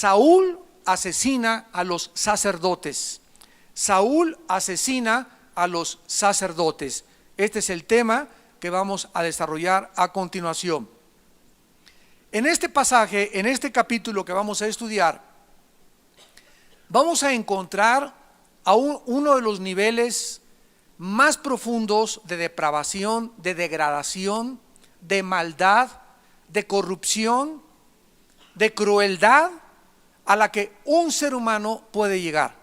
Saúl asesina a los sacerdotes. Saúl asesina a los sacerdotes. Este es el tema que vamos a desarrollar a continuación. En este pasaje, en este capítulo que vamos a estudiar, vamos a encontrar a uno de los niveles más profundos de depravación, de degradación, de maldad, de corrupción, de crueldad a la que un ser humano puede llegar.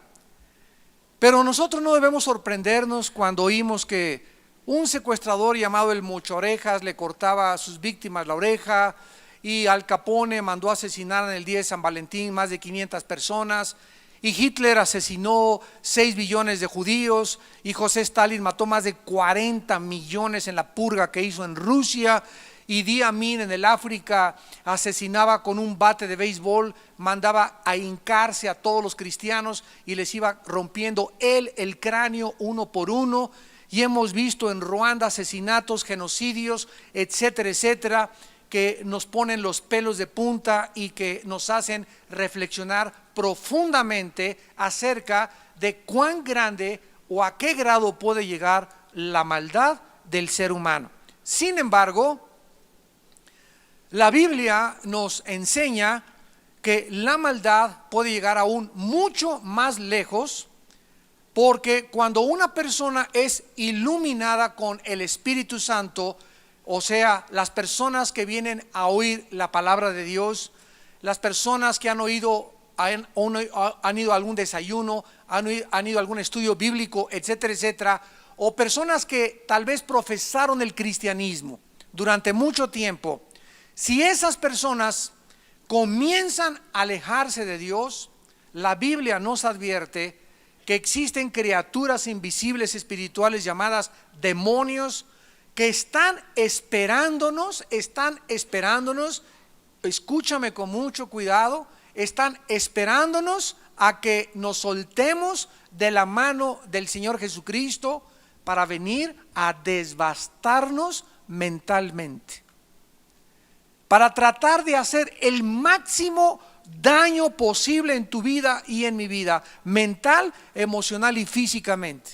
Pero nosotros no debemos sorprendernos cuando oímos que un secuestrador llamado el Mocho Orejas le cortaba a sus víctimas la oreja, y Al Capone mandó asesinar en el día de San Valentín más de 500 personas, y Hitler asesinó 6 billones de judíos, y José Stalin mató más de 40 millones en la purga que hizo en Rusia, y Idi Amin en el África asesinaba con un bate de béisbol, mandaba a hincarse a todos los cristianos y les iba rompiendo el cráneo uno por uno. Y hemos visto en Ruanda asesinatos, genocidios, etcétera, etcétera, que nos ponen los pelos de punta y que nos hacen reflexionar profundamente acerca de cuán grande o a qué grado puede llegar la maldad del ser humano. Sin embargo, la Biblia nos enseña que la maldad puede llegar aún mucho más lejos, porque cuando una persona es iluminada con el Espíritu Santo, o sea, las personas que vienen a oír la palabra de Dios, las personas que han ido a algún desayuno, han ido a algún estudio bíblico, etcétera, etcétera, o personas que tal vez profesaron el cristianismo durante mucho tiempo, si esas personas comienzan a alejarse de Dios, la Biblia nos advierte que existen criaturas invisibles espirituales llamadas demonios que están esperándonos, escúchame con mucho cuidado, están esperándonos a que nos soltemos de la mano del Señor Jesucristo para venir a devastarnos mentalmente, para tratar de hacer el máximo daño posible en tu vida y en mi vida, mental, emocional y físicamente.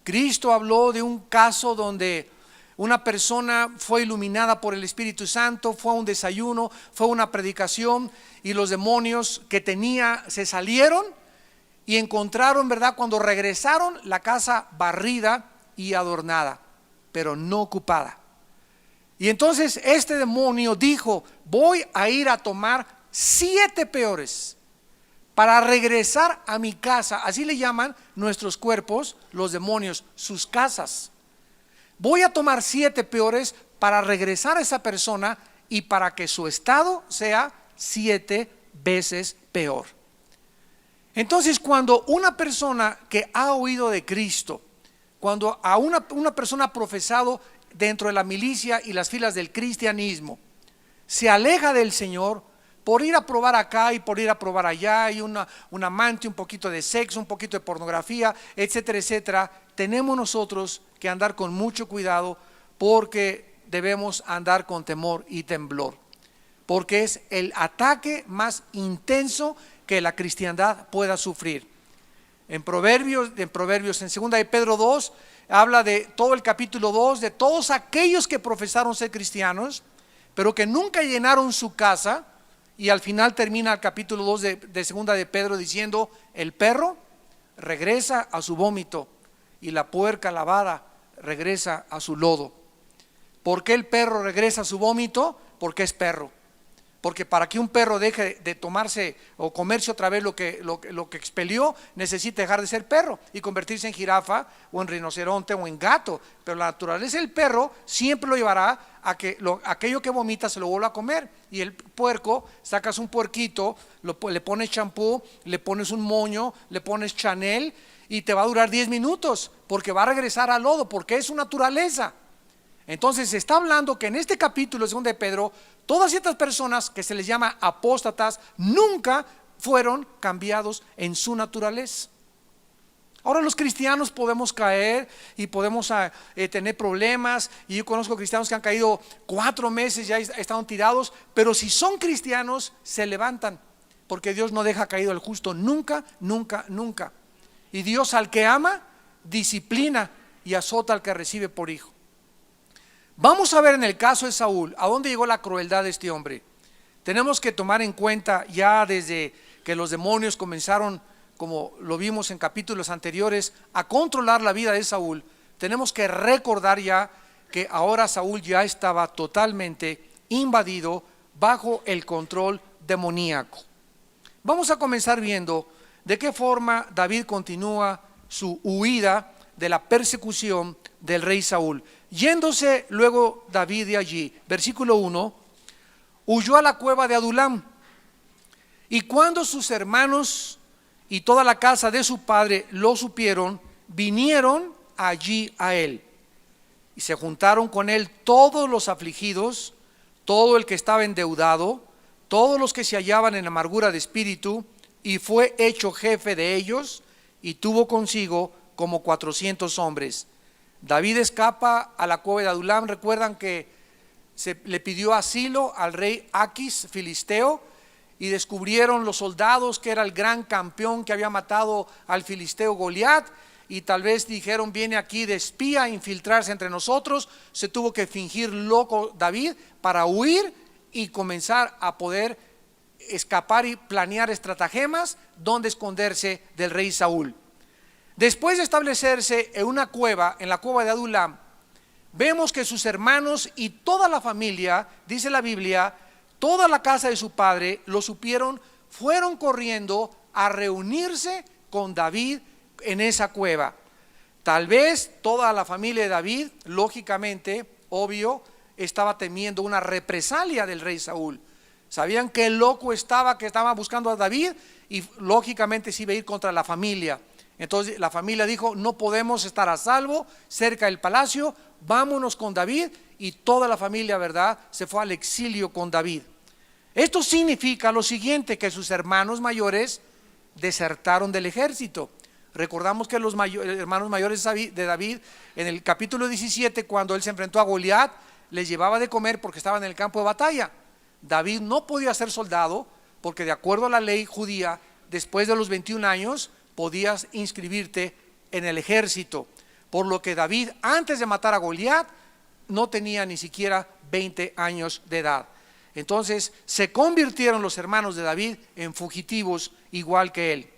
Cristo habló de un caso donde una persona fue iluminada por el Espíritu Santo, fue a un desayuno, fue a una predicación, y los demonios que tenía se salieron y encontraron, ¿verdad?, cuando regresaron, la casa barrida y adornada, pero no ocupada. Y entonces este demonio dijo: voy a ir a tomar 7 peores para regresar a mi casa. Así le llaman nuestros cuerpos, los demonios, sus casas. Voy a tomar 7 peores para regresar a esa persona y para que su estado sea 7 veces peor. Entonces, cuando una persona que ha oído de Cristo, cuando a una persona ha profesado dentro de la milicia y las filas del cristianismo, se aleja del Señor por ir a probar acá y por ir a probar allá, y un amante, un poquito de sexo, un poquito de pornografía, etcétera, etcétera, tenemos nosotros que andar con mucho cuidado, porque debemos andar con temor y temblor, porque es el ataque más intenso que la cristiandad pueda sufrir. En Proverbios, en 2 de Pedro 2, habla de todo el capítulo 2, de todos aquellos que profesaron ser cristianos, pero que nunca llenaron su casa. Y al final termina el capítulo 2 de 2 de Pedro diciendo: el perro regresa a su vómito y la puerca lavada regresa a su lodo. ¿Por qué el perro regresa a su vómito? Porque es perro. Porque para que un perro deje de tomarse o comerse otra vez lo que expelió, necesita dejar de ser perro y convertirse en jirafa o en rinoceronte o en gato. Pero la naturaleza del perro siempre lo llevará a que aquello que vomita se lo vuelva a comer. Y el puerco, sacas un puerquito, le pones champú, le pones un moño, le pones Chanel, y te va a durar 10 minutos porque va a regresar al lodo, porque es su naturaleza. Entonces se está hablando que en este capítulo 2 de Pedro, todas estas personas que se les llama apóstatas nunca fueron cambiados en su naturaleza. Ahora los cristianos podemos caer y podemos tener problemas, y yo conozco cristianos que han caído 4 meses, ya están tirados, pero si son cristianos se levantan, porque Dios no deja caído al justo nunca, nunca, nunca. Y Dios al que ama, disciplina y azota al que recibe por hijo. Vamos a ver en el caso de Saúl, a dónde llegó la crueldad de este hombre. Tenemos que tomar en cuenta ya desde que los demonios comenzaron, como lo vimos en capítulos anteriores, a controlar la vida de Saúl. Tenemos que recordar ya que ahora Saúl ya estaba totalmente invadido bajo el control demoníaco. Vamos a comenzar viendo de qué forma David continúa su huida de la persecución del rey Saúl. Yéndose luego David de allí, versículo 1, huyó a la cueva de Adulam. Y cuando sus hermanos y toda la casa de su padre lo supieron, vinieron allí a él. Y se juntaron con él todos los afligidos, todo el que estaba endeudado, todos los que se hallaban en amargura de espíritu, y fue hecho jefe de ellos, y tuvo consigo como 400 hombres. David escapa a la cueva de Adulam. Recuerdan que le pidió asilo al rey Aquis filisteo, y descubrieron los soldados que era el gran campeón que había matado al filisteo Goliat, y tal vez dijeron: viene aquí de espía a infiltrarse entre nosotros. Se tuvo que fingir loco David para huir y comenzar a poder escapar y planear estratagemas donde esconderse del rey Saúl. Después de establecerse en una cueva, en la cueva de Adulam, vemos que sus hermanos y toda la familia, dice la Biblia, toda la casa de su padre lo supieron, fueron corriendo a reunirse con David en esa cueva. Tal vez toda la familia de David, lógicamente, obvio, estaba temiendo una represalia del rey Saúl. Sabían que el loco estaba, que estaba buscando a David, y lógicamente se iba a ir contra la familia. Entonces la familia dijo: no podemos estar a salvo cerca del palacio, vámonos con David. Y toda la familia, ¿verdad?, se fue al exilio con David. Esto significa lo siguiente: que sus hermanos mayores desertaron del ejército. Recordamos que los hermanos mayores de David, en el capítulo 17, cuando él se enfrentó a Goliat, les llevaba de comer porque estaban en el campo de batalla. David no podía ser soldado porque, de acuerdo a la ley judía, después de los 21 años podías inscribirte en el ejército. Por lo que David, antes de matar a Goliat, no tenía ni siquiera 20 años de edad. Entonces se convirtieron los hermanos de David en fugitivos igual que él.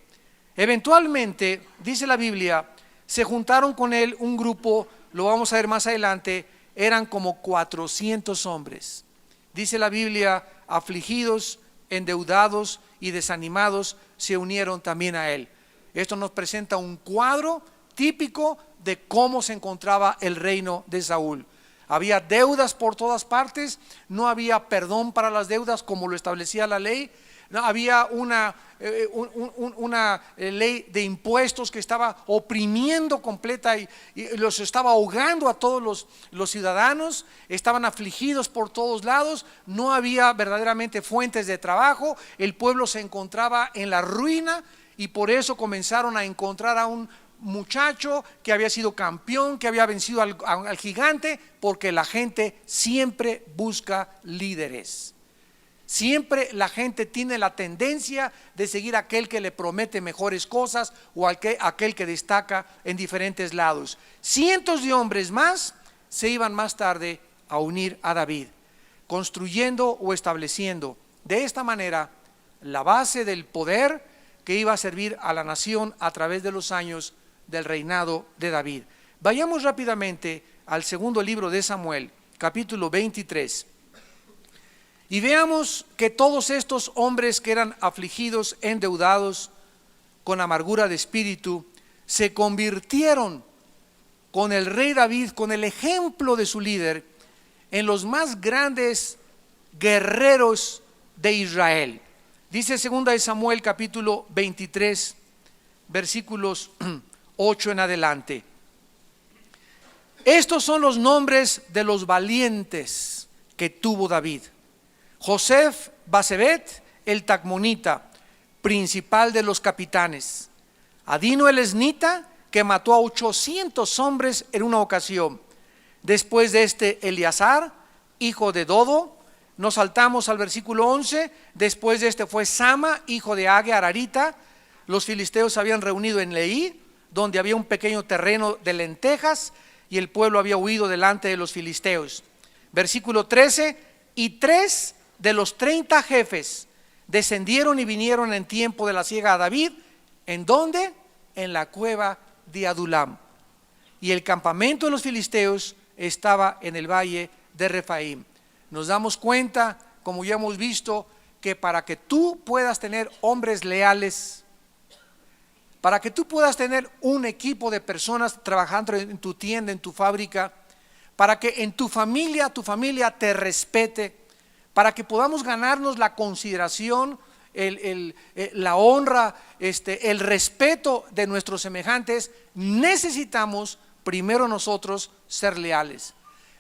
Eventualmente, dice la Biblia, se juntaron con él un grupo, lo vamos a ver más adelante, eran como 400 hombres. Dice la Biblia: afligidos, endeudados y desanimados se unieron también a él. Esto nos presenta un cuadro típico de cómo se encontraba el reino de Saúl. Había deudas por todas partes, no había perdón para las deudas como lo establecía la ley. No, había una ley de impuestos que estaba oprimiendo completa y los estaba ahogando a todos los ciudadanos. Estaban afligidos por todos lados, no había verdaderamente fuentes de trabajo, el pueblo se encontraba en la ruina, y por eso comenzaron a encontrar a un muchacho que había sido campeón, que había vencido al gigante, porque la gente siempre busca líderes. Siempre la gente tiene la tendencia de seguir a aquel que le promete mejores cosas o aquel que destaca en diferentes lados. Cientos de hombres más se iban más tarde a unir a David, construyendo o estableciendo de esta manera la base del poder que iba a servir a la nación a través de los años del reinado de David. Vayamos rápidamente al segundo libro de Samuel, capítulo 23. Y veamos que todos estos hombres que eran afligidos, endeudados, con amargura de espíritu, se convirtieron con el rey David, con el ejemplo de su líder, en los más grandes guerreros de Israel. Dice 2 de Samuel capítulo 23, versículos 8 en adelante. Estos son los nombres de los valientes que tuvo David: Josef Basebet el Tacmonita, principal de los capitanes; Adino el Esnita, que mató a 800 hombres en una ocasión; después de este, Eleazar, hijo de Dodo; Nos saltamos al versículo 11. Después de este fue Sama, hijo de Age Ararita. Los filisteos se habían reunido en Leí, donde había un pequeño terreno de lentejas, y el pueblo había huido delante de los filisteos. Versículo 13. Y 3 de los 30 jefes descendieron y vinieron en tiempo de la siega a David. ¿En dónde? En la cueva de Adulam. Y el campamento de los filisteos estaba en el valle de Refaim. Nos damos cuenta, como ya hemos visto, que para que tú puedas tener hombres leales, para que tú puedas tener un equipo de personas trabajando en tu tienda, en tu fábrica, para que en tu familia te respete, para que podamos ganarnos la consideración, la honra, el respeto de nuestros semejantes, necesitamos primero nosotros ser leales.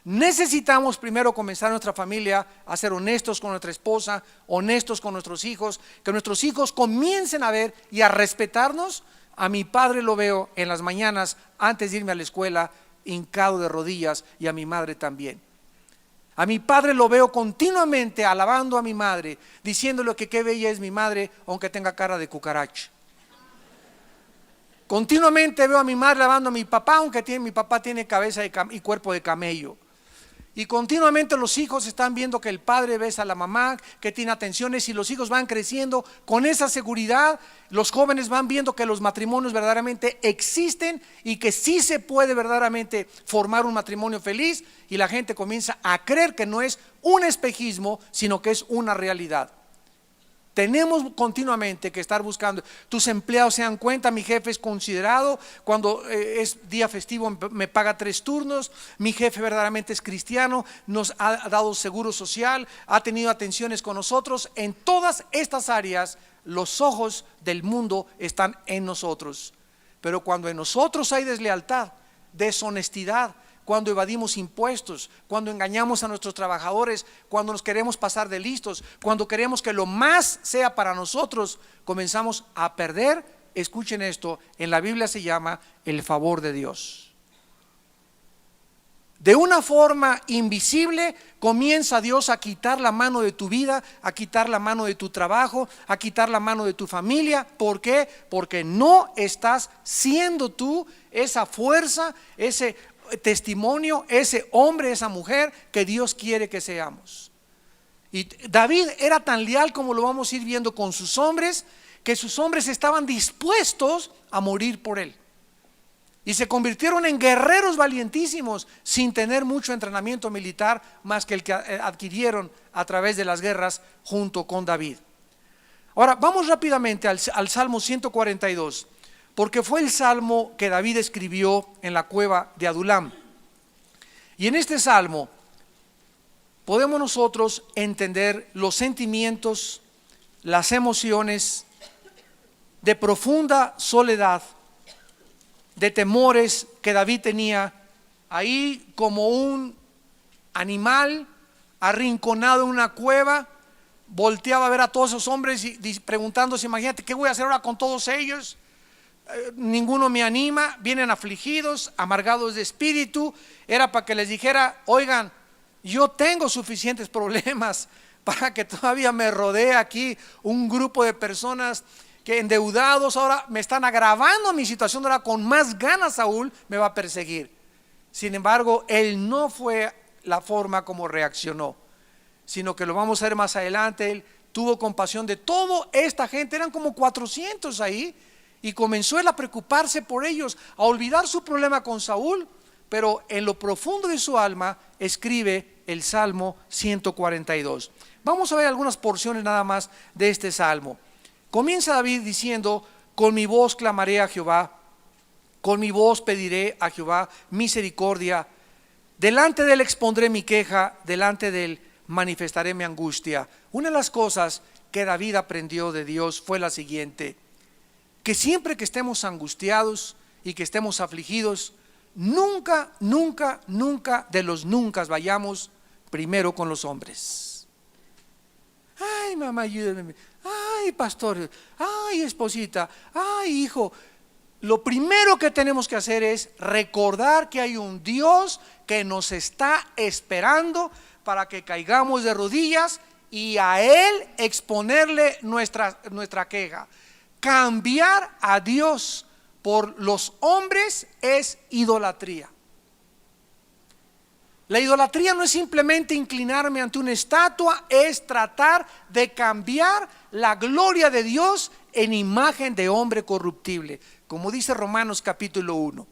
Necesitamos primero comenzar nuestra familia a ser honestos con nuestra esposa, honestos con nuestros hijos, que nuestros hijos comiencen a ver y a respetarnos. A mi padre lo veo en las mañanas antes de irme a la escuela, hincado de rodillas, y a mi madre también. A mi padre lo veo continuamente alabando a mi madre, diciéndole que qué bella es mi madre, aunque tenga cara de cucaracha. Continuamente veo a mi madre alabando a mi papá, aunque mi papá tiene cabeza y cuerpo de camello. Y continuamente los hijos están viendo que el padre besa a la mamá, que tiene atenciones, y los hijos van creciendo con esa seguridad. Los jóvenes van viendo que los matrimonios verdaderamente existen y que sí se puede verdaderamente formar un matrimonio feliz, y la gente comienza a creer que no es un espejismo, sino que es una realidad. Tenemos continuamente que estar buscando. Tus empleados se dan cuenta, mi jefe es considerado, cuando es día festivo me paga 3 turnos, mi jefe verdaderamente es cristiano, nos ha dado seguro social, ha tenido atenciones con nosotros. En todas estas áreas los ojos del mundo están en nosotros. Pero cuando en nosotros hay deslealtad, deshonestidad, cuando evadimos impuestos, cuando engañamos a nuestros trabajadores, cuando nos queremos pasar de listos, cuando queremos que lo más sea para nosotros, comenzamos a perder. Escuchen esto, en la Biblia se llama el favor de Dios. De una forma invisible comienza Dios a quitar la mano de tu vida, a quitar la mano de tu trabajo, a quitar la mano de tu familia. ¿Por qué? Porque no estás siendo tú esa fuerza, ese testimonio, ese hombre, esa mujer que Dios quiere que seamos. Y David era tan leal, como lo vamos a ir viendo con sus hombres, que sus hombres estaban dispuestos a morir por él, y se convirtieron en guerreros valientísimos sin tener mucho entrenamiento militar más que el que adquirieron a través de las guerras junto con David. Ahora vamos rápidamente al Salmo 142, porque fue el salmo que David escribió en la cueva de Adulam. Y en este salmo podemos nosotros entender los sentimientos, las emociones de profunda soledad, de temores que David tenía ahí como un animal arrinconado en una cueva. Volteaba a ver a todos esos hombres y preguntándose, imagínate, ¿qué voy a hacer ahora con todos ellos? Ninguno me anima, vienen afligidos, amargados de espíritu. Era para que les dijera, oigan, yo tengo suficientes problemas para que todavía me rodee aquí un grupo de personas que endeudados ahora me están agravando mi situación. Ahora con más ganas Saúl me va a perseguir. Sin embargo, él no fue la forma como reaccionó, sino que lo vamos a ver más adelante. Él tuvo compasión de toda esta gente, eran como 400 ahí, y comenzó él a preocuparse por ellos, a olvidar su problema con Saúl, pero en lo profundo de su alma escribe el Salmo 142. Vamos a ver algunas porciones nada más de este salmo. Comienza David diciendo, con mi voz clamaré a Jehová, con mi voz pediré a Jehová misericordia, delante de él expondré mi queja, delante de él manifestaré mi angustia. Una de las cosas que David aprendió de Dios fue la siguiente: que siempre que estemos angustiados y que estemos afligidos, nunca de los nunca vayamos primero con los hombres. Ay, mamá, ayúdame. Ay, pastor. Ay, esposita. Ay, hijo. Lo primero que tenemos que hacer es recordar que hay un Dios que nos está esperando para que caigamos de rodillas y a Él exponerle nuestra queja. Cambiar a Dios por los hombres es idolatría. La idolatría no es simplemente inclinarme ante una estatua, es tratar de cambiar la gloria de Dios en imagen de hombre corruptible, como dice Romanos capítulo 1.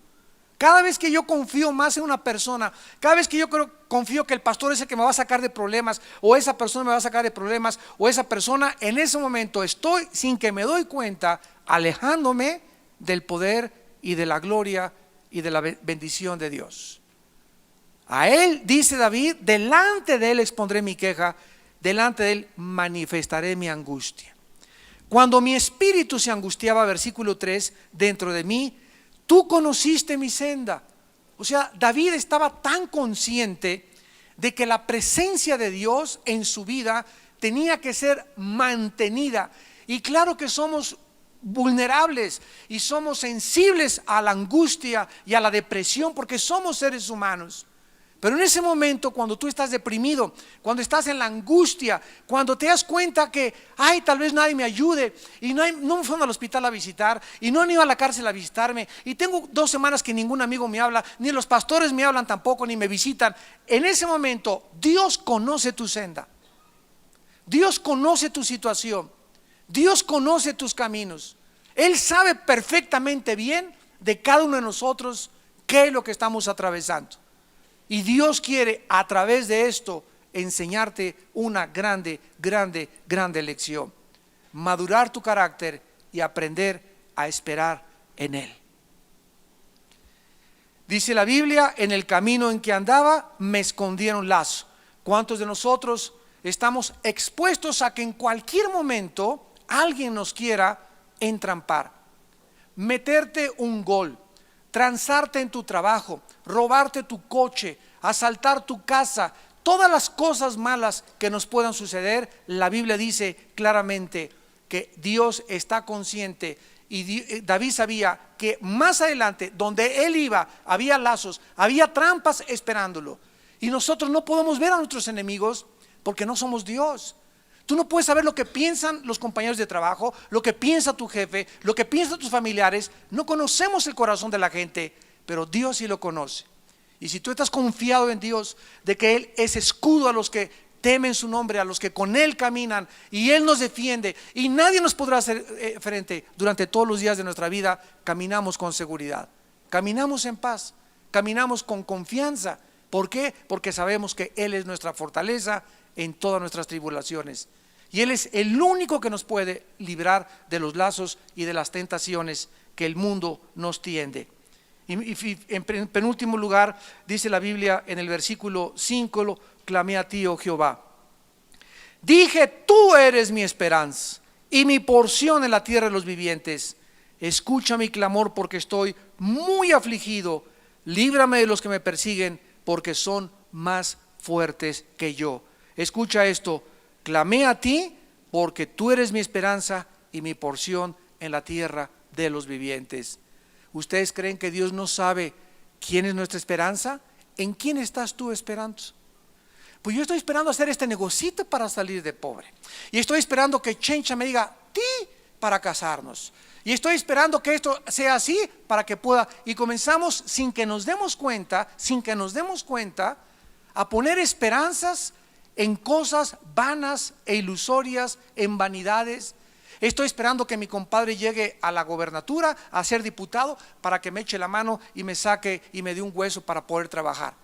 Cada vez que yo confío más en una persona, cada vez que yo confío que el pastor es el que me va a sacar de problemas, o esa persona me va a sacar de problemas, o esa persona, en ese momento estoy, sin que me doy cuenta, alejándome del poder y de la gloria y de la bendición de Dios. A Él, dice David, delante de Él expondré mi queja, delante de Él manifestaré mi angustia. Cuando mi espíritu se angustiaba, versículo 3, dentro de mí, tú conociste mi senda. O sea, David estaba tan consciente de que la presencia de Dios en su vida tenía que ser mantenida. Y claro que somos vulnerables y somos sensibles a la angustia y a la depresión porque somos seres humanos. Pero en ese momento, cuando tú estás deprimido, cuando estás en la angustia, cuando te das cuenta que ay, tal vez nadie me ayude, y no me fueron al hospital a visitar, y no han ido a la cárcel a visitarme, y tengo 2 semanas que ningún amigo me habla, ni los pastores me hablan tampoco, ni me visitan. En ese momento Dios conoce tu senda, Dios conoce tu situación, Dios conoce tus caminos. Él sabe perfectamente bien de cada uno de nosotros qué es lo que estamos atravesando. Y Dios quiere a través de esto enseñarte una grande lección. Madurar tu carácter y aprender a esperar en Él. Dice la Biblia, en el camino en que andaba me escondieron lazo. ¿Cuántos de nosotros estamos expuestos a que en cualquier momento alguien nos quiera entrampar? Meterte un gol, transarte en tu trabajo, robarte tu coche, asaltar tu casa, todas las cosas malas que nos puedan suceder. La Biblia dice claramente que Dios está consciente, y David sabía que más adelante, donde él iba, había lazos, había trampas esperándolo. Y nosotros no podemos ver a nuestros enemigos porque no somos Dios. Tú no puedes saber lo que piensan los compañeros de trabajo, lo que piensa tu jefe, lo que piensan tus familiares. No conocemos el corazón de la gente, pero Dios sí lo conoce. Y si tú estás confiado en Dios, de que Él es escudo a los que temen su nombre, a los que con Él caminan, y Él nos defiende, y nadie nos podrá hacer frente durante todos los días de nuestra vida, caminamos con seguridad, caminamos en paz, caminamos con confianza. ¿Por qué? Porque sabemos que Él es nuestra fortaleza en todas nuestras tribulaciones, y Él es el único que nos puede librar de los lazos y de las tentaciones que el mundo nos tiende. Y en penúltimo lugar, dice la Biblia en el versículo 5, clamé a ti, oh Jehová. Dije, tú eres mi esperanza y mi porción en la tierra de los vivientes. Escucha mi clamor porque estoy muy afligido. Líbrame de los que me persiguen porque son más fuertes que yo. Escucha esto, clamé a ti porque tú eres mi esperanza y mi porción en la tierra de los vivientes. ¿Ustedes creen que Dios no sabe quién es nuestra esperanza? ¿En quién estás tú esperando? Pues yo estoy esperando hacer este negocito para salir de pobre. Y estoy esperando que Chencha me diga ti para casarnos. Y estoy esperando que esto sea así para que pueda. Y comenzamos sin que nos demos cuenta, a poner esperanzas en cosas vanas e ilusorias, en vanidades. Estoy esperando que mi compadre llegue a la gobernatura a ser diputado para que me eche la mano y me saque y me dé un hueso para poder trabajar.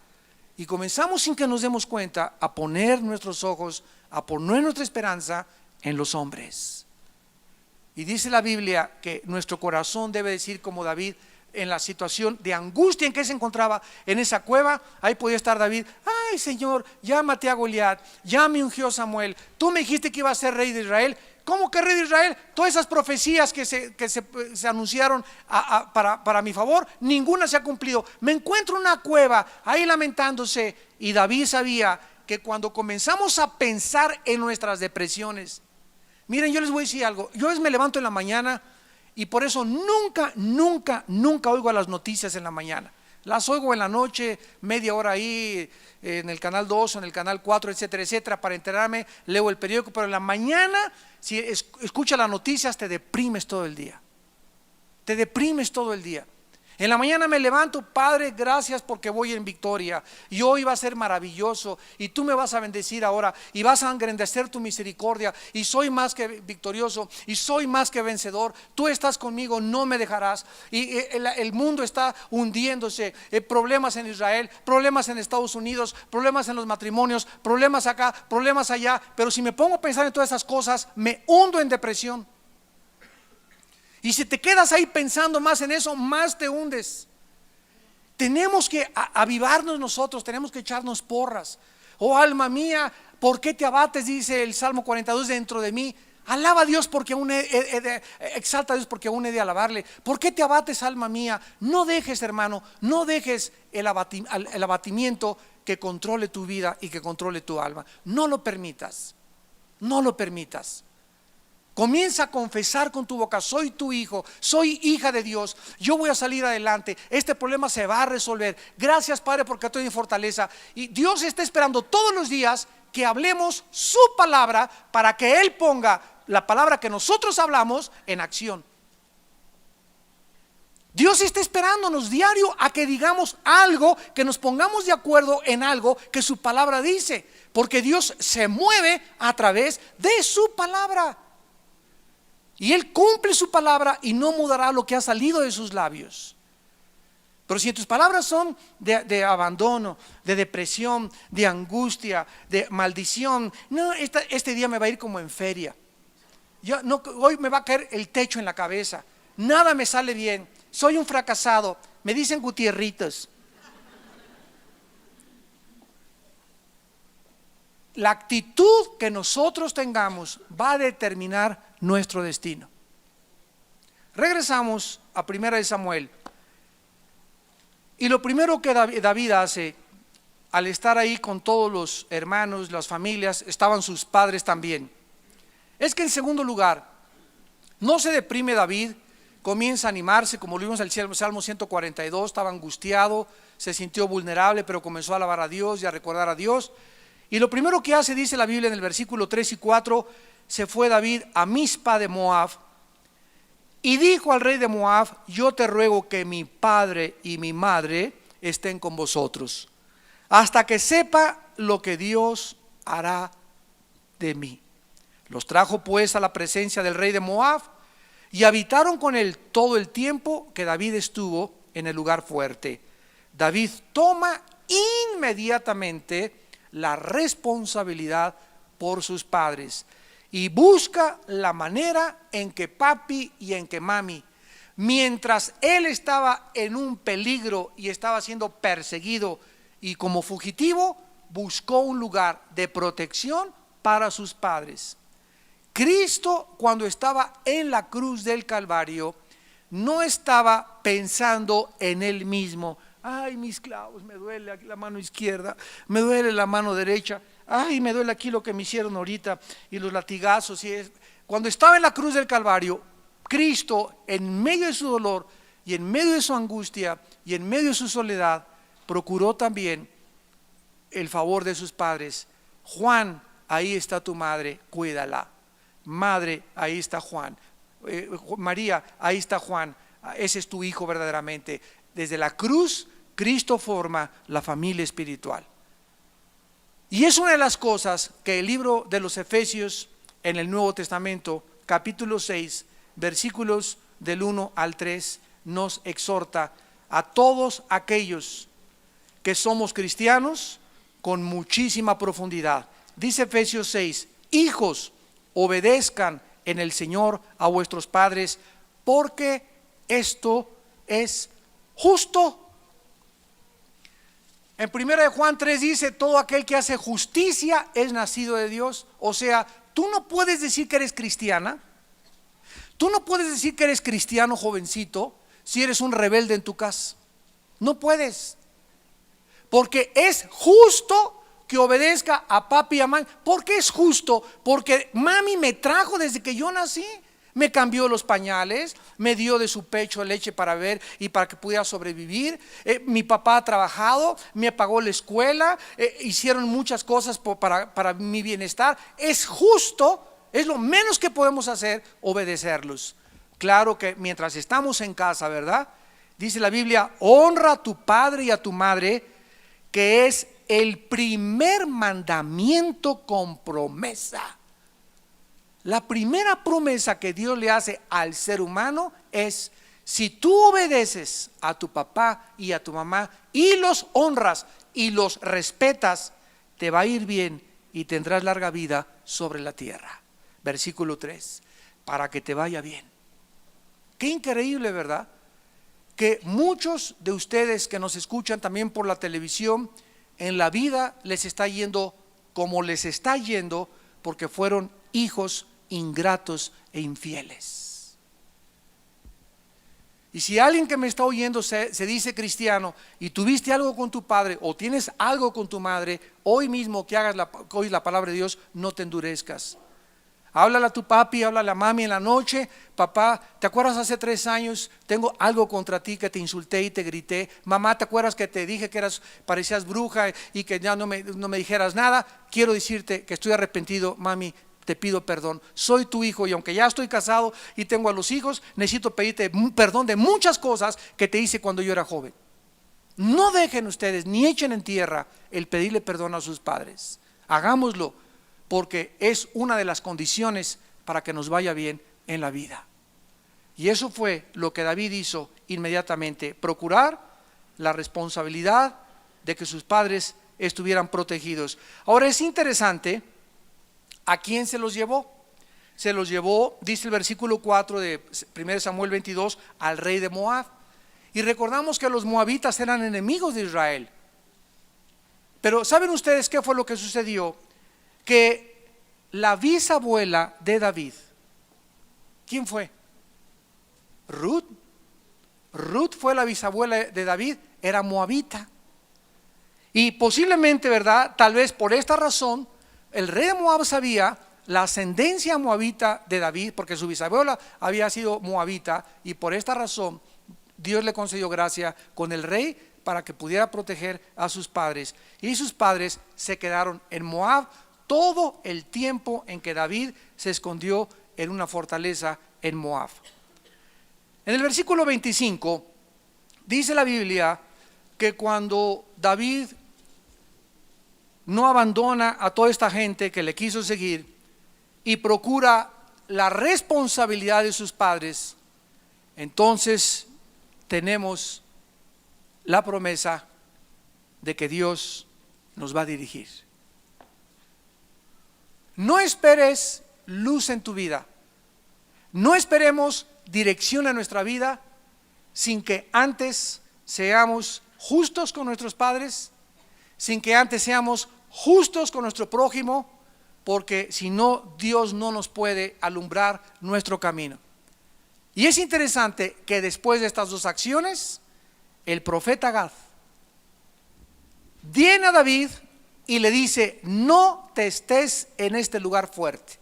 Y comenzamos sin que nos demos cuenta a poner nuestros ojos, a poner nuestra esperanza en los hombres. Y dice la Biblia que nuestro corazón debe decir como David en la situación de angustia en que se encontraba en esa cueva. Ahí podía estar David: ay Señor, ya maté a Goliat, ya me ungió Samuel, tú me dijiste que iba a ser rey de Israel. ¿Cómo que rey de Israel? Todas esas profecías que se anunciaron para mi favor, ninguna se ha cumplido. Me encuentro en una cueva ahí lamentándose. Y David sabía que cuando comenzamos a pensar en nuestras depresiones, miren, yo les voy a decir algo. Yo me levanto en la mañana y por eso nunca oigo a las noticias en la mañana. Las oigo en la noche, media hora ahí en el canal 2 o en el canal 4, etcétera, etcétera, para enterarme. Leo el periódico, pero en la mañana, si escuchas las noticias, te deprimes todo el día. Te deprimes todo el día. En la mañana me levanto, Padre, gracias porque voy en victoria y hoy va a ser maravilloso y tú me vas a bendecir ahora y vas a engrandecer tu misericordia y soy más que victorioso y soy más que vencedor. Tú estás conmigo, no me dejarás. Y el mundo está hundiéndose, problemas en Israel, problemas en Estados Unidos, problemas en los matrimonios, problemas acá, problemas allá. Pero si me pongo a pensar en todas esas cosas, me hundo en depresión. Y si te quedas ahí pensando más en eso, más te hundes. Tenemos que avivarnos nosotros, tenemos que echarnos porras. Oh alma mía, ¿por qué te abates? Dice el Salmo 42 dentro de mí. Alaba a Dios porque aún exalta a Dios porque aún he de alabarle. ¿Por qué te abates, alma mía? No dejes, hermano, no dejes el abatimiento que controle tu vida y que controle tu alma. No lo permitas, no lo permitas. Comienza a confesar con tu boca: soy tu hijo, soy hija de Dios, yo voy a salir adelante, este problema se va a resolver. Gracias, Padre, porque estoy en fortaleza. Y Dios está esperando todos los días que hablemos su palabra para que Él ponga la palabra que nosotros hablamos en acción. Dios está esperándonos diario a que digamos algo, que nos pongamos de acuerdo en algo que su palabra dice, porque Dios se mueve a través de su palabra. Y Él cumple su palabra y no mudará lo que ha salido de sus labios. Pero si tus palabras son de abandono, de depresión, de angustia, de maldición, no, este día me va a ir como en feria. Hoy me va a caer el techo en la cabeza. Nada me sale bien. Soy un fracasado. Me dicen Gutierritos. La actitud que nosotros tengamos va a determinar nuestro destino. Regresamos a 1 Samuel. Y lo primero que David hace al estar ahí con todos los hermanos, las familias, estaban sus padres también, es que en segundo lugar, no se deprime David, comienza a animarse, como lo vimos en el Salmo 142, estaba angustiado, se sintió vulnerable, pero comenzó a alabar a Dios y a recordar a Dios. Y lo primero que hace, dice la Biblia en el versículo 3 y 4, se fue David a Mizpa de Moab y dijo al rey de Moab: yo te ruego que mi padre y mi madre estén con vosotros, hasta que sepa lo que Dios hará de mí. Los trajo pues a la presencia del rey de Moab y habitaron con él todo el tiempo que David estuvo en el lugar fuerte. David toma inmediatamente la responsabilidad por sus padres y busca la manera en que papi y en que mami, mientras él estaba en un peligro y estaba siendo perseguido y como fugitivo, buscó un lugar de protección para sus padres. Cristo, cuando estaba en la cruz del Calvario, no estaba pensando en él mismo. Ay, mis clavos, me duele aquí la mano izquierda, me duele la mano derecha, ay, me duele aquí lo que me hicieron ahorita y los latigazos. Cuando estaba en la cruz del Calvario, Cristo, en medio de su dolor y en medio de su angustia y en medio de su soledad, procuró también el favor de sus padres. Juan, ahí está tu madre, cuídala. Madre, ahí está Juan. María, ahí está Juan, ese es tu hijo verdaderamente. Desde la cruz, Cristo forma la familia espiritual. Y es una de las cosas que el libro de los Efesios en el Nuevo Testamento, capítulo 6, versículos del 1 al 3, nos exhorta a todos aquellos que somos cristianos con muchísima profundidad. Dice Efesios 6: hijos, obedezcan en el Señor a vuestros padres, porque esto es justo. En 1 Juan 3 dice: todo aquel que hace justicia es nacido de Dios. O sea, tú no puedes decir que eres cristiana, tú no puedes decir que eres cristiano, jovencito, si eres un rebelde en tu casa. No puedes, porque es justo que obedezca a papi y a mami. ¿Por qué es justo? Porque mami me trajo desde que yo nací. Me cambió los pañales, me dio de su pecho leche para beber y para que pudiera sobrevivir. Mi papá ha trabajado, me pagó la escuela, hicieron muchas cosas para mi bienestar. Es justo, es lo menos que podemos hacer, obedecerlos. Claro que mientras estamos en casa, ¿verdad? Dice la Biblia, honra a tu padre y a tu madre, que es el primer mandamiento con promesa. La primera promesa que Dios le hace al ser humano es: si tú obedeces a tu papá y a tu mamá y los honras y los respetas, te va a ir bien y tendrás larga vida sobre la tierra. Versículo 3, para que te vaya bien. Qué increíble, ¿verdad? Que muchos de ustedes que nos escuchan también por la televisión, en la vida les está yendo como les está yendo porque fueron hijos ingratos e infieles. Y si alguien que me está oyendo se dice cristiano y tuviste algo con tu padre o tienes algo con tu madre, hoy mismo que oís la palabra de Dios, no te endurezcas. Háblale a tu papi, háblale a mami en la noche: papá, ¿te acuerdas hace 3 años? Tengo algo contra ti, que te insulté y te grité. Mamá, ¿te acuerdas que te dije que parecías bruja y que ya no me dijeras nada? Quiero decirte que estoy arrepentido, mami, te pido perdón. Soy tu hijo y aunque ya estoy casado y tengo a los hijos, necesito pedirte perdón de muchas cosas que te hice cuando yo era joven. No dejen ustedes ni echen en tierra el pedirle perdón a sus padres. Hagámoslo, porque es una de las condiciones para que nos vaya bien en la vida. Y eso fue lo que David hizo inmediatamente: procurar la responsabilidad de que sus padres estuvieran protegidos. Ahora es interesante, ¿a quién se los llevó? Se los llevó, dice el versículo 4 de 1 Samuel 22, al rey de Moab. Y recordamos que los moabitas eran enemigos de Israel. Pero ¿saben ustedes qué fue lo que sucedió? Que la bisabuela de David, ¿quién fue? Ruth. Ruth fue la bisabuela de David, era moabita. Y posiblemente, ¿verdad? Tal vez por esta razón, el rey de Moab sabía la ascendencia moabita de David, porque su bisabuela había sido moabita, y por esta razón Dios le concedió gracia con el rey para que pudiera proteger a sus padres. Y sus padres se quedaron en Moab todo el tiempo en que David se escondió en una fortaleza en Moab. En el versículo 25 dice la Biblia que cuando David no abandona a toda esta gente que le quiso seguir y procura la responsabilidad de sus padres, entonces tenemos la promesa de que Dios nos va a dirigir. No esperes luz en tu vida. No esperemos dirección en nuestra vida sin que antes seamos justos con nuestros padres, sin que antes seamos justos con nuestro prójimo, porque si no, Dios no nos puede alumbrar nuestro camino. Y es interesante que después de estas dos acciones, el profeta Gad viene a David y le dice: no te estés en este lugar fuerte.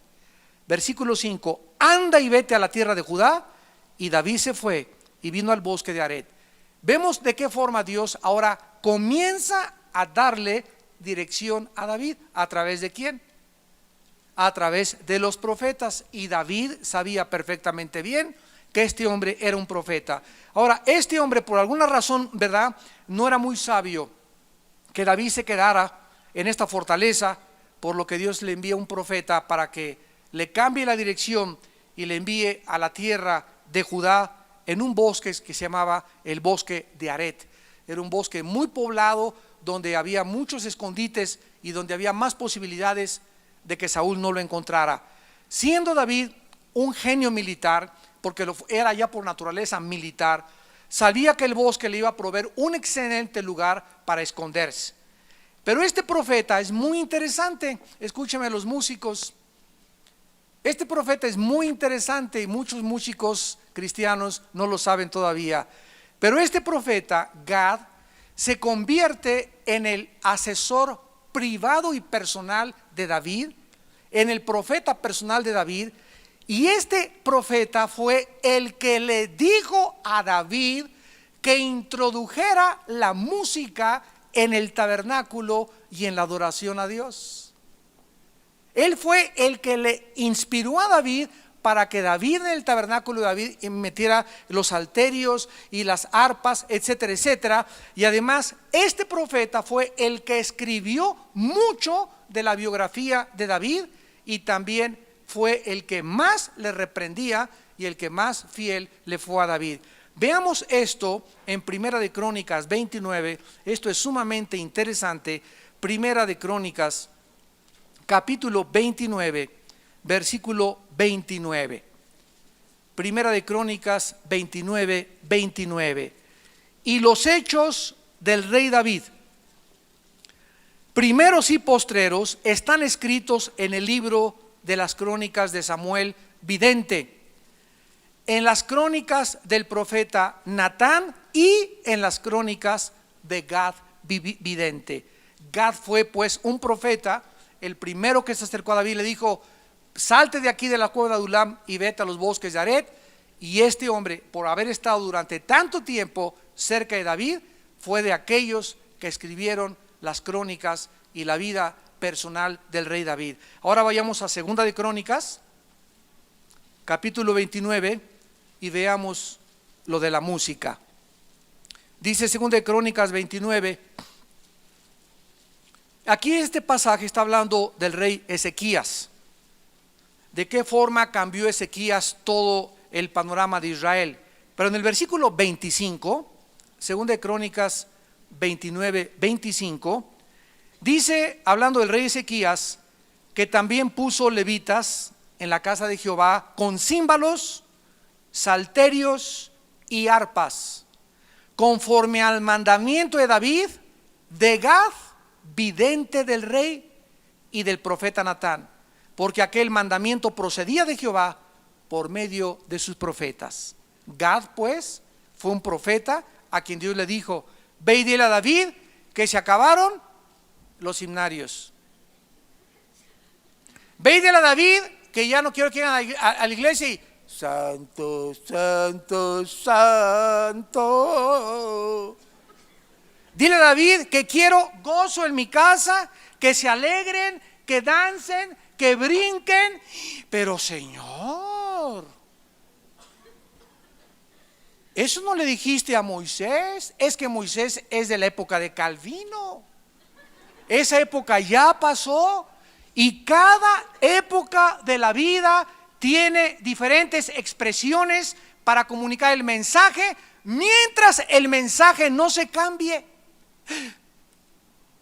Versículo 5: anda y vete a la tierra de Judá. Y David se fue y vino al bosque de Aret. Vemos de qué forma Dios ahora comienza a darle dirección a David. ¿A través de quién? A través de los profetas. Y David sabía perfectamente bien que este hombre era un profeta. Ahora, este hombre, por alguna razón, ¿verdad?, no era muy sabio que David se quedara en esta fortaleza, por lo que Dios le envía un profeta para que le cambie la dirección y le envíe a la tierra de Judá, en un bosque que se llamaba el bosque de Aret. Era un bosque muy poblado, donde había muchos escondites y donde había más posibilidades de que Saúl no lo encontrara. Siendo David un genio militar, porque era ya por naturaleza militar, sabía que el bosque le iba a proveer un excelente lugar para esconderse. Pero este profeta es muy interesante. Escúchenme los músicos. Este profeta es muy interesante y muchos músicos cristianos no lo saben todavía. Pero este profeta, Gad, se convierte en el asesor privado y personal de David, en el profeta personal de David, Y este profeta fue el que le dijo a David que introdujera la música en el tabernáculo y en la adoración a Dios. Él fue el que le inspiró a David para que David en el tabernáculo de David metiera los salterios y las arpas, etcétera, etcétera. Y además este profeta fue el que escribió mucho de la biografía de David y también fue el que más le reprendía y el que más fiel le fue a David. Veamos esto en Primera de Crónicas 29. Esto es sumamente interesante. Primera de Crónicas capítulo 29, versículo 29. Primera de Crónicas 29, 29. Y los hechos del rey David, primeros y postreros, están escritos en el libro de las crónicas de Samuel vidente, en las crónicas del profeta Natán y en las crónicas de Gad vidente. Gad fue pues un profeta, el primero que se acercó a David, le dijo: salte de aquí de la cueva de Adulam y vete a los bosques de Aret. Y este hombre, por haber estado durante tanto tiempo cerca de David, fue de aquellos que escribieron las crónicas y la vida personal del rey David. Ahora vayamos a Segunda de Crónicas capítulo 29 y veamos lo de la música. Dice Segunda de Crónicas 29. Aquí este pasaje está hablando del rey Ezequías. De qué forma cambió Ezequías todo el panorama de Israel. Pero en el versículo 25, Segunda de Crónicas 29, 25, dice, hablando del rey Ezequías, que también puso levitas en la casa de Jehová con címbalos, salterios y arpas, conforme al mandamiento de David, de Gad, vidente del rey, y del profeta Natán, porque aquel mandamiento procedía de Jehová por medio de sus profetas. Gad pues fue un profeta a quien Dios le dijo: ve y dile a David que se acabaron los himnarios. Ve y dile a David que ya no quiero que vayan a la iglesia y santo, santo, santo. Dile a David que quiero gozo en mi casa, que se alegren, que dancen, que brinquen. Pero Señor, eso no le dijiste a Moisés. Es que Moisés es de la época de Calvino. Esa época ya pasó. Y cada época de la vida tiene diferentes expresiones para comunicar el mensaje, mientras el mensaje no se cambie.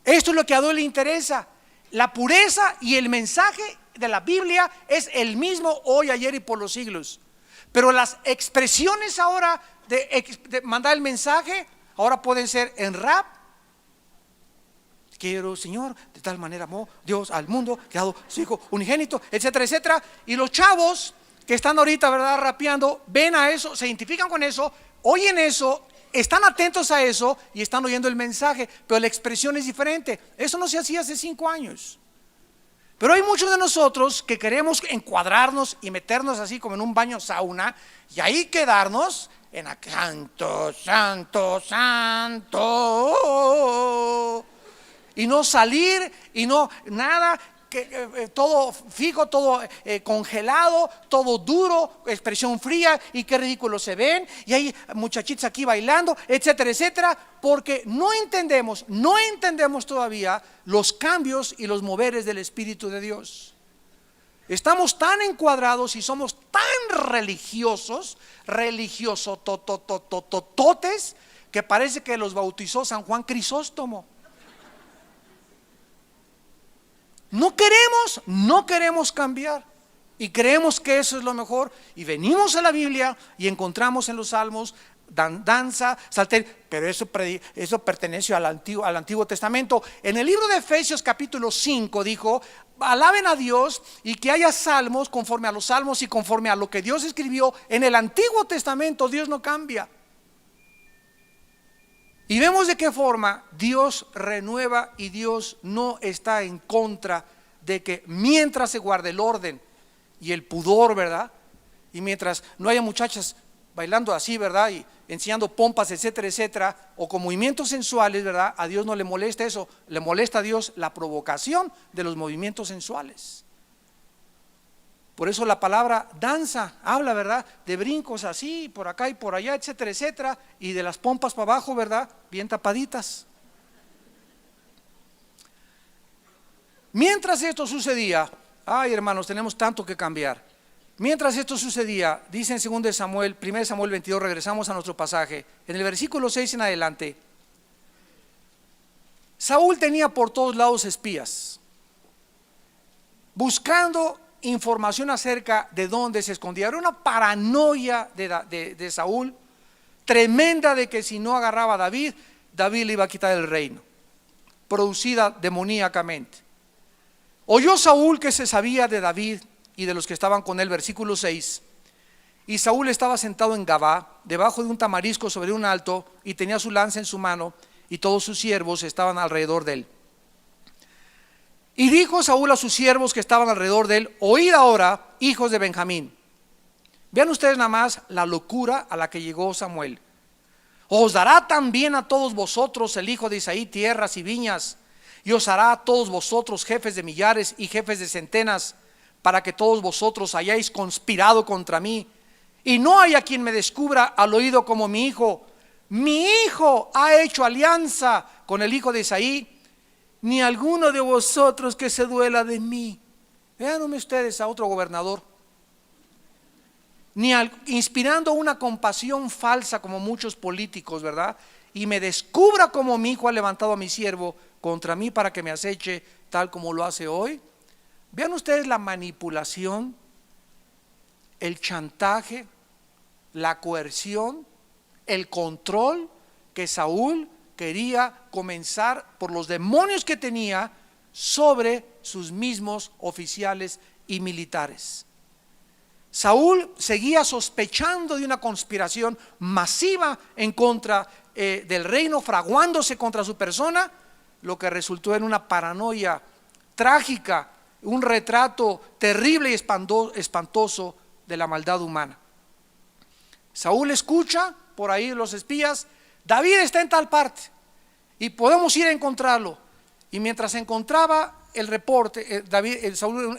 Esto es lo que a Dios le interesa. La pureza y el mensaje de la Biblia es el mismo hoy, ayer y por los siglos. Pero las expresiones ahora de mandar el mensaje ahora pueden ser en rap. Quiero, Señor, de tal manera amó Dios al mundo, que ha dado su Hijo unigénito, etcétera, etcétera. Y los chavos que están ahorita, ¿verdad?, rapeando, ven a eso, se identifican con eso, oyen eso, están atentos a eso y están oyendo el mensaje, pero la expresión es diferente. Eso no se hacía hace 5 años. Pero hay muchos de nosotros que queremos encuadrarnos y meternos así como en un baño sauna y ahí quedarnos en santo, santo, santo, y no salir y no nada, todo fijo, todo congelado, todo duro, expresión fría, y qué ridículo se ven, y hay muchachitas aquí bailando, etcétera, etcétera, porque no entendemos todavía los cambios y los moveres del Espíritu de Dios. Estamos tan encuadrados y somos tan religiosototes, que parece que los bautizó San Juan Crisóstomo. No queremos cambiar y creemos que eso es lo mejor, y venimos a la Biblia y encontramos en los salmos danza, salterio, pero eso pertenece al Antiguo Testamento. En el libro de Efesios capítulo 5 dijo: alaben a Dios, y que haya salmos conforme a los salmos y conforme a lo que Dios escribió en el Antiguo Testamento. Dios no cambia. Y vemos de qué forma Dios renueva, y Dios no está en contra de que mientras se guarde el orden y el pudor, ¿verdad?, Y mientras no haya muchachas bailando así, ¿verdad? Y enseñando pompas, etcétera, etcétera, o con movimientos sensuales, ¿verdad? A Dios no le molesta eso, le molesta a Dios la provocación de los movimientos sensuales. Por eso la palabra danza habla, ¿verdad? De brincos así, por acá y por allá, etcétera, etcétera, y de las pompas para abajo, ¿verdad? Bien tapaditas. Mientras esto sucedía, ay hermanos, tenemos tanto que cambiar. Mientras esto sucedía, dice en 1 Samuel 22, regresamos a nuestro pasaje, en el versículo 6 en adelante, Saúl tenía por todos lados espías, buscando información acerca de dónde se escondía. Era una paranoia de Saúl tremenda, de que si no agarraba a David, David le iba a quitar el reino, producida demoníacamente. Oyó Saúl que se sabía de David y de los que estaban con él, versículo 6. Y Saúl estaba sentado en Gabá, debajo de un tamarisco sobre un alto, y tenía su lanza en su mano, y todos sus siervos estaban alrededor de él. Y dijo Saúl a sus siervos que estaban alrededor de él: oíd ahora, hijos de Benjamín. Vean ustedes nada más la locura a la que llegó Samuel. Os dará también a todos vosotros el hijo de Isaí tierras y viñas, y os hará a todos vosotros jefes de millares y jefes de centenas, para que todos vosotros hayáis conspirado contra mí, y no haya quien me descubra al oído como mi hijo. Mi hijo ha hecho alianza con el hijo de Isaí, ni alguno de vosotros que se duela de mí. Vean ustedes a otro gobernador, inspirando una compasión falsa como muchos políticos, ¿verdad? Y me descubra como mi hijo ha levantado a mi siervo contra mí para que me aceche, tal como lo hace hoy. Vean ustedes la manipulación, el chantaje, la coerción, el control que Saúl quería comenzar por los demonios que tenía sobre sus mismos oficiales y militares. Saúl seguía sospechando de una conspiración masiva en contra del reino, fraguándose contra su persona, lo que resultó en una paranoia trágica, un retrato terrible y espantoso de la maldad humana. Saúl escucha por ahí los espías: David está en tal parte y podemos ir a encontrarlo. Y mientras encontraba el reporte, Saúl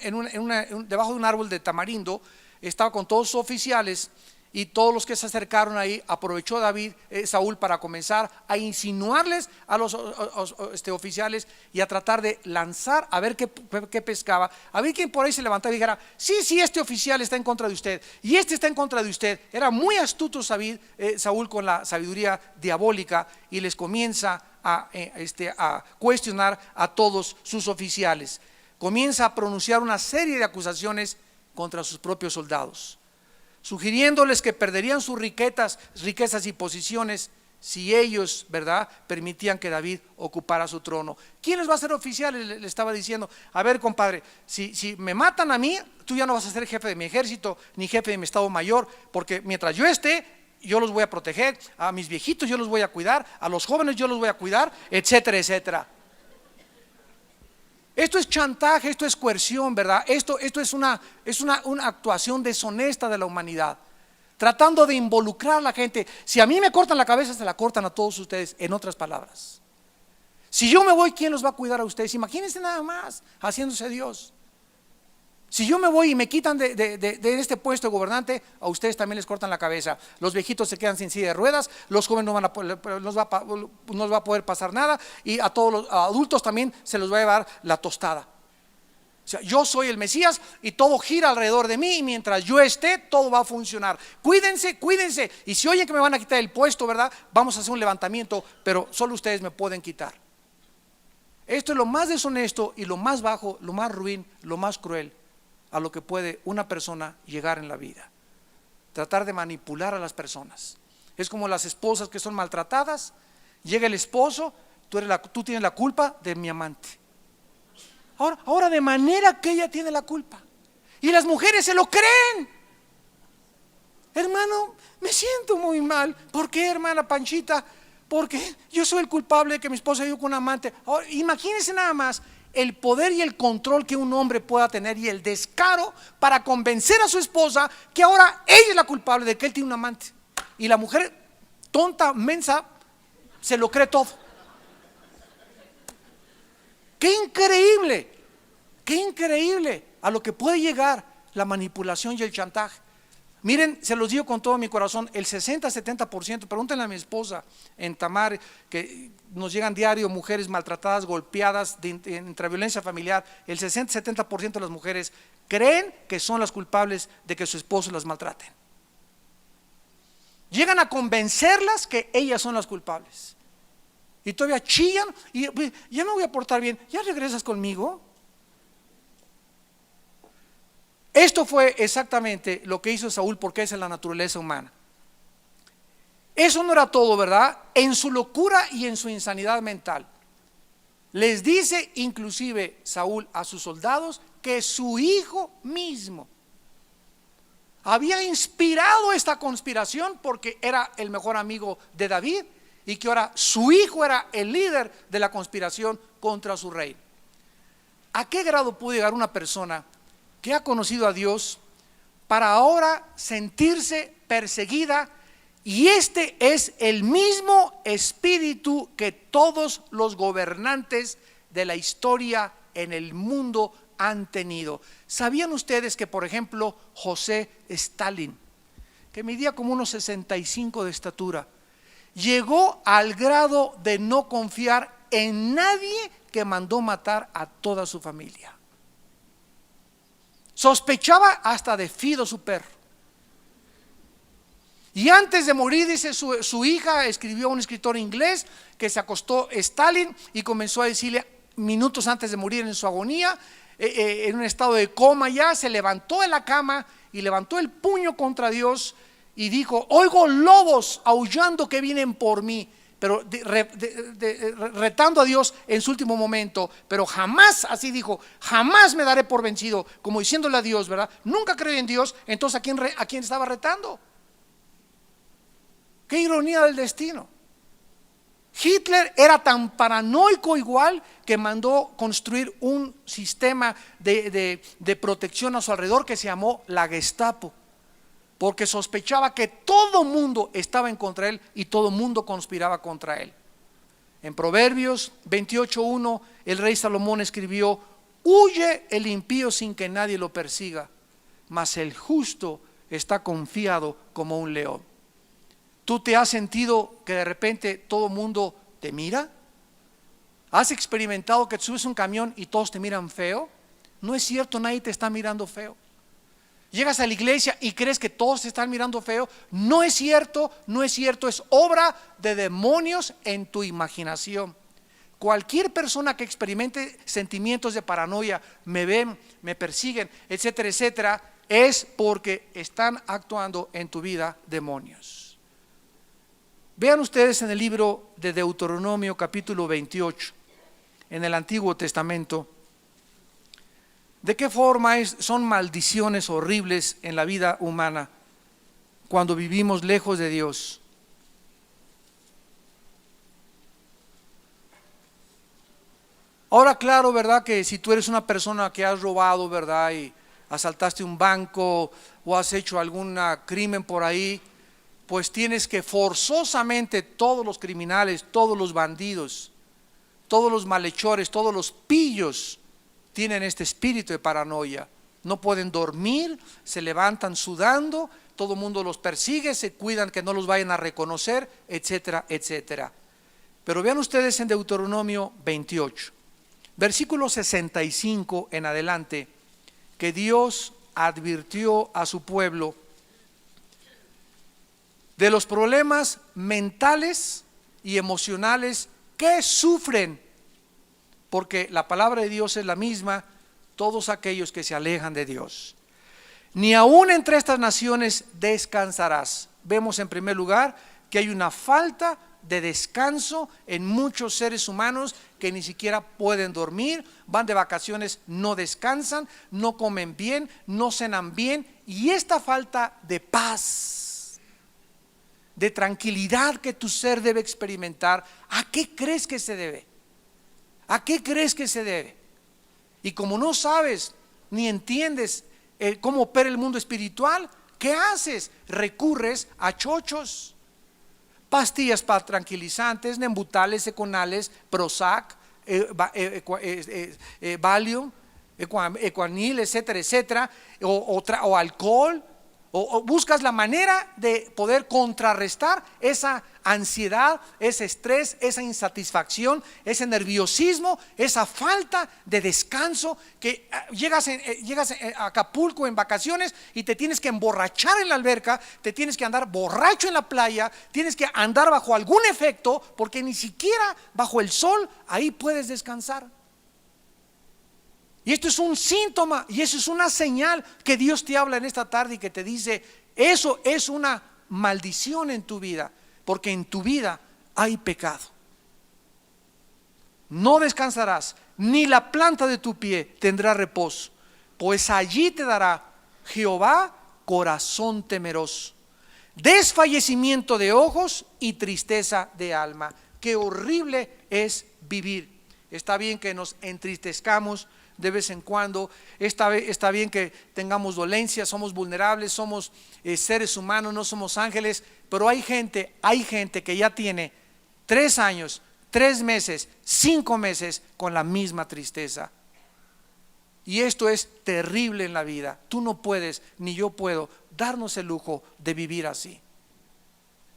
debajo de un árbol de tamarindo estaba con todos sus oficiales, y todos los que se acercaron ahí, aprovechó Saúl para comenzar a insinuarles a los oficiales y a tratar de lanzar a ver qué pescaba, a ver quién por ahí se levantaba y dijera: sí, este oficial está en contra de usted y este está en contra de usted. Era muy astuto Saúl con la sabiduría diabólica, y les comienza a cuestionar a todos sus oficiales. Comienza a pronunciar una serie de acusaciones contra sus propios soldados, sugiriéndoles que perderían sus riquezas y posiciones si ellos, ¿verdad?, permitían que David ocupara su trono. ¿Quién les va a ser oficiales? Le estaba diciendo: a ver, compadre, si me matan a mí, tú ya no vas a ser jefe de mi ejército ni jefe de mi estado mayor, porque mientras yo esté, yo los voy a proteger, a mis viejitos yo los voy a cuidar, a los jóvenes yo los voy a cuidar, etcétera, etcétera. Esto es chantaje, esto es coerción, ¿verdad? Esto es una actuación deshonesta de la humanidad, tratando de involucrar a la gente. Si a mí me cortan la cabeza, se la cortan a todos ustedes, en otras palabras. Si yo me voy, ¿quién los va a cuidar a ustedes? Imagínense nada más, haciéndose Dios. Si yo me voy y me quitan de este puesto de gobernante, a ustedes también les cortan la cabeza. Los viejitos se quedan sin silla de ruedas, los jóvenes no les va a poder pasar nada, y a todos los adultos también se los va a llevar la tostada. O sea, yo soy el Mesías y todo gira alrededor de mí, y mientras yo esté, todo va a funcionar. Cuídense, y si oyen que me van a quitar el puesto, ¿verdad?, vamos a hacer un levantamiento, pero solo ustedes me pueden quitar. Esto es lo más deshonesto y lo más bajo, lo más ruin, lo más cruel a lo que puede una persona llegar en la vida. Tratar de manipular a las personas. Es como las esposas que son maltratadas. Llega el esposo: tú tienes la culpa de mi amante. Ahora de manera que ella tiene la culpa, y las mujeres se lo creen. Hermano, me siento muy mal. ¿Por qué, hermana Panchita? Porque yo soy el culpable de que mi esposa vive con un amante. Ahora, imagínense nada más el poder y el control que un hombre pueda tener y el descaro para convencer a su esposa que ahora ella es la culpable de que él tiene un amante. Y la mujer tonta, mensa, se lo cree todo. Qué increíble a lo que puede llegar la manipulación y el chantaje. Miren, se los digo con todo mi corazón, el 60-70%, pregúntenle a mi esposa en Tamar, que nos llegan diario mujeres maltratadas, golpeadas, entre violencia familiar. El 60-70% de las mujeres creen que son las culpables de que su esposo las maltraten. Llegan a convencerlas que ellas son las culpables. Y todavía chillan y ya me voy a portar bien, ya regresas conmigo. Esto fue exactamente lo que hizo Saúl, porque esa es la naturaleza humana. Eso no era todo, ¿verdad? En su locura y en su insanidad mental, les dice inclusive Saúl a sus soldados que su hijo mismo había inspirado esta conspiración porque era el mejor amigo de David y que ahora su hijo era el líder de la conspiración contra su rey. ¿A qué grado puede llegar una persona que ha conocido a Dios para ahora sentirse perseguida? Y este es el mismo espíritu que todos los gobernantes de la historia en el mundo han tenido. ¿Sabían ustedes que, por ejemplo, José Stalin, que medía como unos 65 de estatura, llegó al grado de no confiar en nadie, que mandó matar a toda su familia? Sospechaba hasta de Fido, su perro. Y antes de morir, dice su hija, escribió a un escritor inglés que se acostó Stalin y comenzó a decirle minutos antes de morir en su agonía, en un estado de coma ya, se levantó de la cama y levantó el puño contra Dios y dijo: oigo lobos aullando que vienen por mí, pero retando a Dios en su último momento, pero jamás, así dijo, jamás me daré por vencido, como diciéndole a Dios, ¿verdad? Nunca creí en Dios. Entonces ¿a quién estaba retando? Qué ironía del destino. Hitler era tan paranoico igual que mandó construir un sistema de protección a su alrededor que se llamó la Gestapo, porque sospechaba que todo mundo estaba en contra de él y todo mundo conspiraba contra él. En Proverbios 28:1 el rey Salomón escribió: huye el impío sin que nadie lo persiga, mas el justo está confiado como un león. ¿Tú te has sentido que de repente todo el mundo te mira? ¿Has experimentado que te subes a un camión y todos te miran feo? No es cierto, nadie te está mirando feo. Llegas a la iglesia y crees que todos te están mirando feo. No es cierto, no es cierto, es obra de demonios en tu imaginación. Cualquier persona que experimente sentimientos de paranoia, me ven, me persiguen, etcétera, etcétera, es porque están actuando en tu vida demonios. Vean ustedes en el libro de Deuteronomio capítulo 28, en el Antiguo Testamento, de qué forma son maldiciones horribles en la vida humana cuando vivimos lejos de Dios. Ahora, claro, ¿verdad? Que si tú eres una persona que has robado, ¿verdad? Y asaltaste un banco o has hecho algún crimen por ahí, pues tienes que forzosamente, todos los criminales, todos los bandidos, todos los malhechores, todos los pillos tienen este espíritu de paranoia. No pueden dormir, se levantan sudando, todo el mundo los persigue, se cuidan que no los vayan a reconocer, etcétera, etcétera. Pero vean ustedes en Deuteronomio 28, versículo 65 en adelante, que Dios advirtió a su pueblo de los problemas mentales y emocionales que sufren, porque la palabra de Dios es la misma, todos aquellos que se alejan de Dios. Ni aún entre estas naciones descansarás. Vemos en primer lugar que hay una falta de descanso en muchos seres humanos que ni siquiera pueden dormir, van de vacaciones, no descansan, no comen bien, no cenan bien, y esta falta de paz, de tranquilidad que tu ser debe experimentar, ¿a qué crees que se debe? ¿A qué crees que se debe? Y como no sabes ni entiendes cómo opera el mundo espiritual, ¿qué haces? Recurres a chochos, pastillas para tranquilizantes, Nembutales, Econales, Prozac, Valium, Equanil, etcétera, etcétera, o alcohol, o buscas la manera de poder contrarrestar esa ansiedad, ese estrés, esa insatisfacción, ese nerviosismo, esa falta de descanso, que llegas a Acapulco en vacaciones y te tienes que emborrachar en la alberca, te tienes que andar borracho en la playa, tienes que andar bajo algún efecto, porque ni siquiera bajo el sol ahí puedes descansar. Y esto es un síntoma y eso es una señal que Dios te habla en esta tarde y que te dice: eso es una maldición en tu vida, porque en tu vida hay pecado. No descansarás, ni la planta de tu pie tendrá reposo, pues allí te dará Jehová corazón temeroso, desfallecimiento de ojos y tristeza de alma. Qué horrible es vivir. Está bien que nos entristezcamos de vez en cuando, está bien que tengamos dolencias, somos vulnerables, somos seres humanos, no somos ángeles, pero hay gente que ya tiene 3 años, 3 meses, 5 meses con la misma tristeza. Y esto es terrible en la vida. Tú no puedes, ni yo puedo, darnos el lujo de vivir así.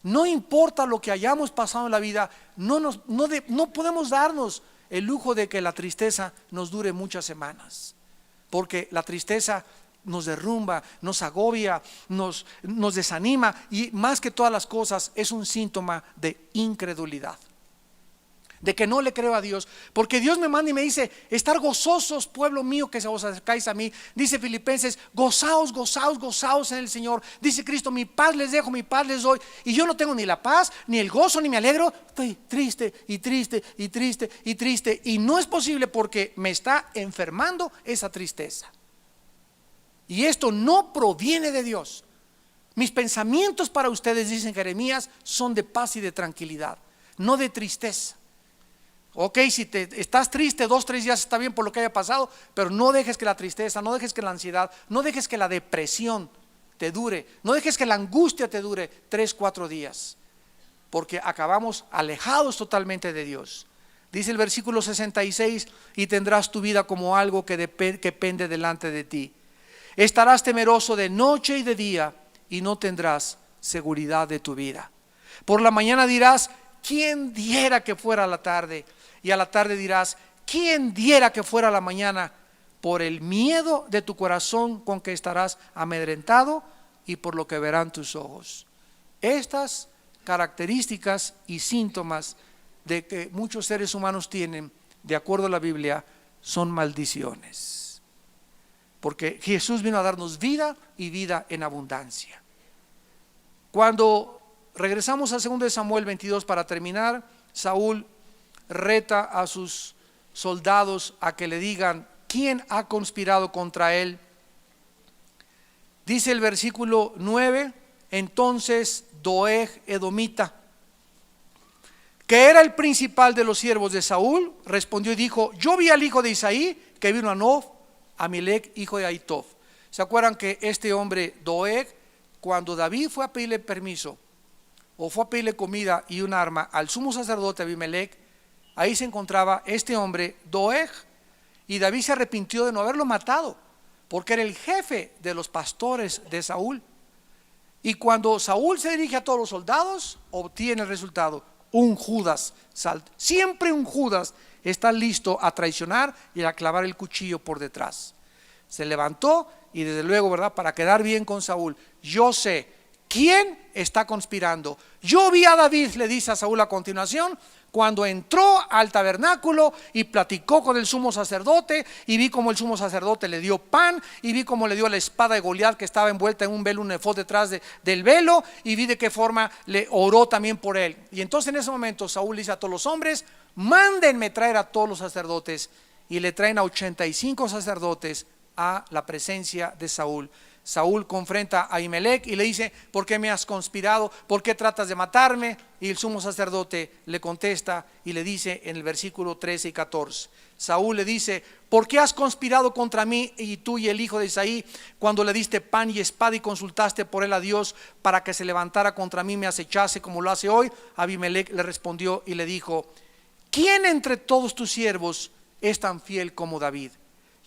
No importa lo que hayamos pasado en la vida, no podemos darnos el lujo de que la tristeza nos dure muchas semanas, porque la tristeza nos derrumba, nos agobia, nos desanima, y más que todas las cosas es un síntoma de incredulidad, de que no le creo a Dios, porque Dios me manda y me dice: estar gozosos, pueblo mío, que os acercáis a mí. Dice Filipenses: gozaos, gozaos, gozaos en el Señor. Dice Cristo: mi paz les dejo, mi paz les doy. Y yo no tengo ni la paz, ni el gozo, ni me alegro. Estoy triste y triste y triste y triste, y no es posible, porque me está enfermando esa tristeza. Y esto no proviene de Dios. Mis pensamientos para ustedes, dicen Jeremías, son de paz y de tranquilidad, no de tristeza. Ok, si estás triste 2, 3 días está bien por lo que haya pasado, pero no dejes que la tristeza, no dejes que la ansiedad, no dejes que la depresión te dure, no dejes que la angustia te dure 3, 4 días, porque acabamos alejados totalmente de Dios. Dice el versículo 66: y tendrás tu vida como algo que pende delante de ti. Estarás temeroso de noche y de día, y no tendrás seguridad de tu vida. Por la mañana dirás: ¿quién diera que fuera la tarde? Y a la tarde dirás: ¿quién diera que fuera la mañana? Por el miedo de tu corazón con que estarás amedrentado, y por lo que verán tus ojos. Estas características y síntomas de que muchos seres humanos tienen, de acuerdo a la Biblia, son maldiciones, porque Jesús vino a darnos vida y vida en abundancia. Cuando regresamos a 2 Samuel 22 para terminar, Saúl reta a sus soldados a que le digan quién ha conspirado contra él. Dice el versículo 9: entonces Doeg edomita, que era el principal de los siervos de Saúl, respondió y dijo: yo vi al hijo de Isaí que vino a Nob, Amalec, hijo de Ahitob. ¿Se acuerdan que este hombre Doeg, cuando David fue a pedirle permiso o fue a pedirle comida y un arma al sumo sacerdote Abimelec, ahí se encontraba este hombre Doeg, y David se arrepintió de no haberlo matado, porque era el jefe de los pastores de Saúl? Y cuando Saúl se dirige a todos los soldados, obtiene el resultado: un Judas salta. Siempre un Judas está listo a traicionar y a clavar el cuchillo por detrás. Se levantó y desde luego, ¿verdad?, para quedar bien con Saúl: yo sé quién está conspirando. Yo vi a David, le dice a Saúl a continuación, cuando entró al tabernáculo y platicó con el sumo sacerdote, y vi como el sumo sacerdote le dio pan, y vi como le dio la espada de Goliat que estaba envuelta en un velo, un efod detrás del velo, y vi de qué forma le oró también por él. Y entonces en ese momento Saúl dice a todos los hombres: mándenme traer a todos los sacerdotes. Y le traen a 85 sacerdotes a la presencia de Saúl. Saúl confronta a Ahimelech y le dice: ¿por qué me has conspirado? ¿Por qué tratas de matarme? Y el sumo sacerdote le contesta y le dice en el versículo 13 y 14, Saúl le dice: ¿por qué has conspirado contra mí y tú y el hijo de Isaí, cuando le diste pan y espada y consultaste por él a Dios para que se levantara contra mí y me acechase como lo hace hoy? Abimelech le respondió y le dijo: ¿quién entre todos tus siervos es tan fiel como David,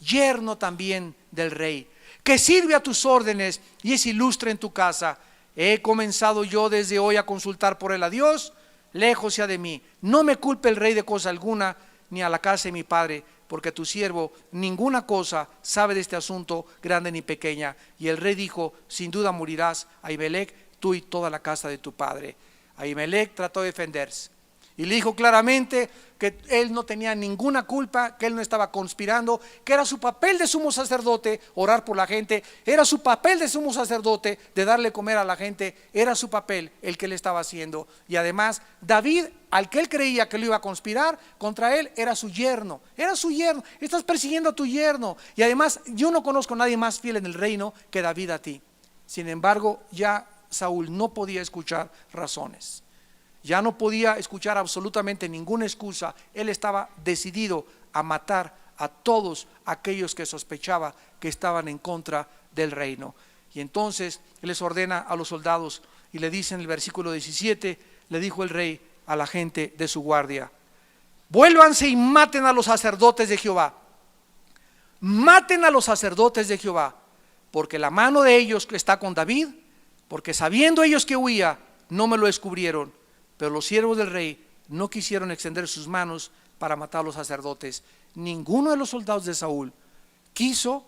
yerno también del rey, que sirve a tus órdenes y es ilustre en tu casa? He comenzado yo desde hoy a consultar por él a Dios. Lejos sea de mí, no me culpe el rey de cosa alguna, ni a la casa de mi padre, porque tu siervo ninguna cosa sabe de este asunto, grande ni pequeña. Y el rey dijo: sin duda morirás, Ahimelech, tú y toda la casa de tu padre. Ahimelech trató de defenderse y le dijo claramente que él no tenía ninguna culpa, que él no estaba conspirando, que era su papel de sumo sacerdote orar por la gente, era su papel de sumo sacerdote de darle comer a la gente, era su papel el que él estaba haciendo. Y además David, al que él creía que lo iba a conspirar contra él, era su yerno, estás persiguiendo a tu yerno. Y además yo no conozco a nadie más fiel en el reino que David a ti. Sin embargo, ya Saúl no podía escuchar razones, ya no podía escuchar absolutamente ninguna excusa. Él estaba decidido a matar a todos aquellos que sospechaba que estaban en contra del reino. Y entonces él les ordena a los soldados y le dice en el versículo 17, le dijo el rey a la gente de su guardia: vuélvanse y maten a los sacerdotes de Jehová, maten a los sacerdotes de Jehová, porque la mano de ellos está con David, porque sabiendo ellos que huía, no me lo descubrieron. Pero los siervos del rey no quisieron extender sus manos para matar a los sacerdotes. Ninguno de los soldados de Saúl quiso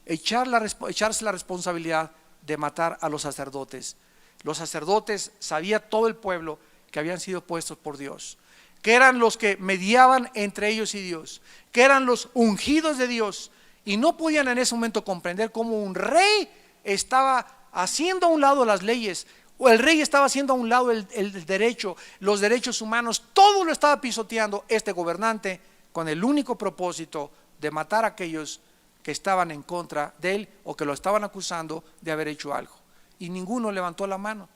echarse la responsabilidad de matar a los sacerdotes. Los sacerdotes, sabía todo el pueblo que habían sido puestos por Dios, que eran los que mediaban entre ellos y Dios, que eran los ungidos de Dios, y no podían en ese momento comprender cómo un rey estaba haciendo a un lado las leyes, o el rey estaba haciendo a un lado el derecho, los derechos humanos, todo lo estaba pisoteando este gobernante con el único propósito de matar a aquellos que estaban en contra de él o que lo estaban acusando de haber hecho algo. Y ninguno levantó la mano.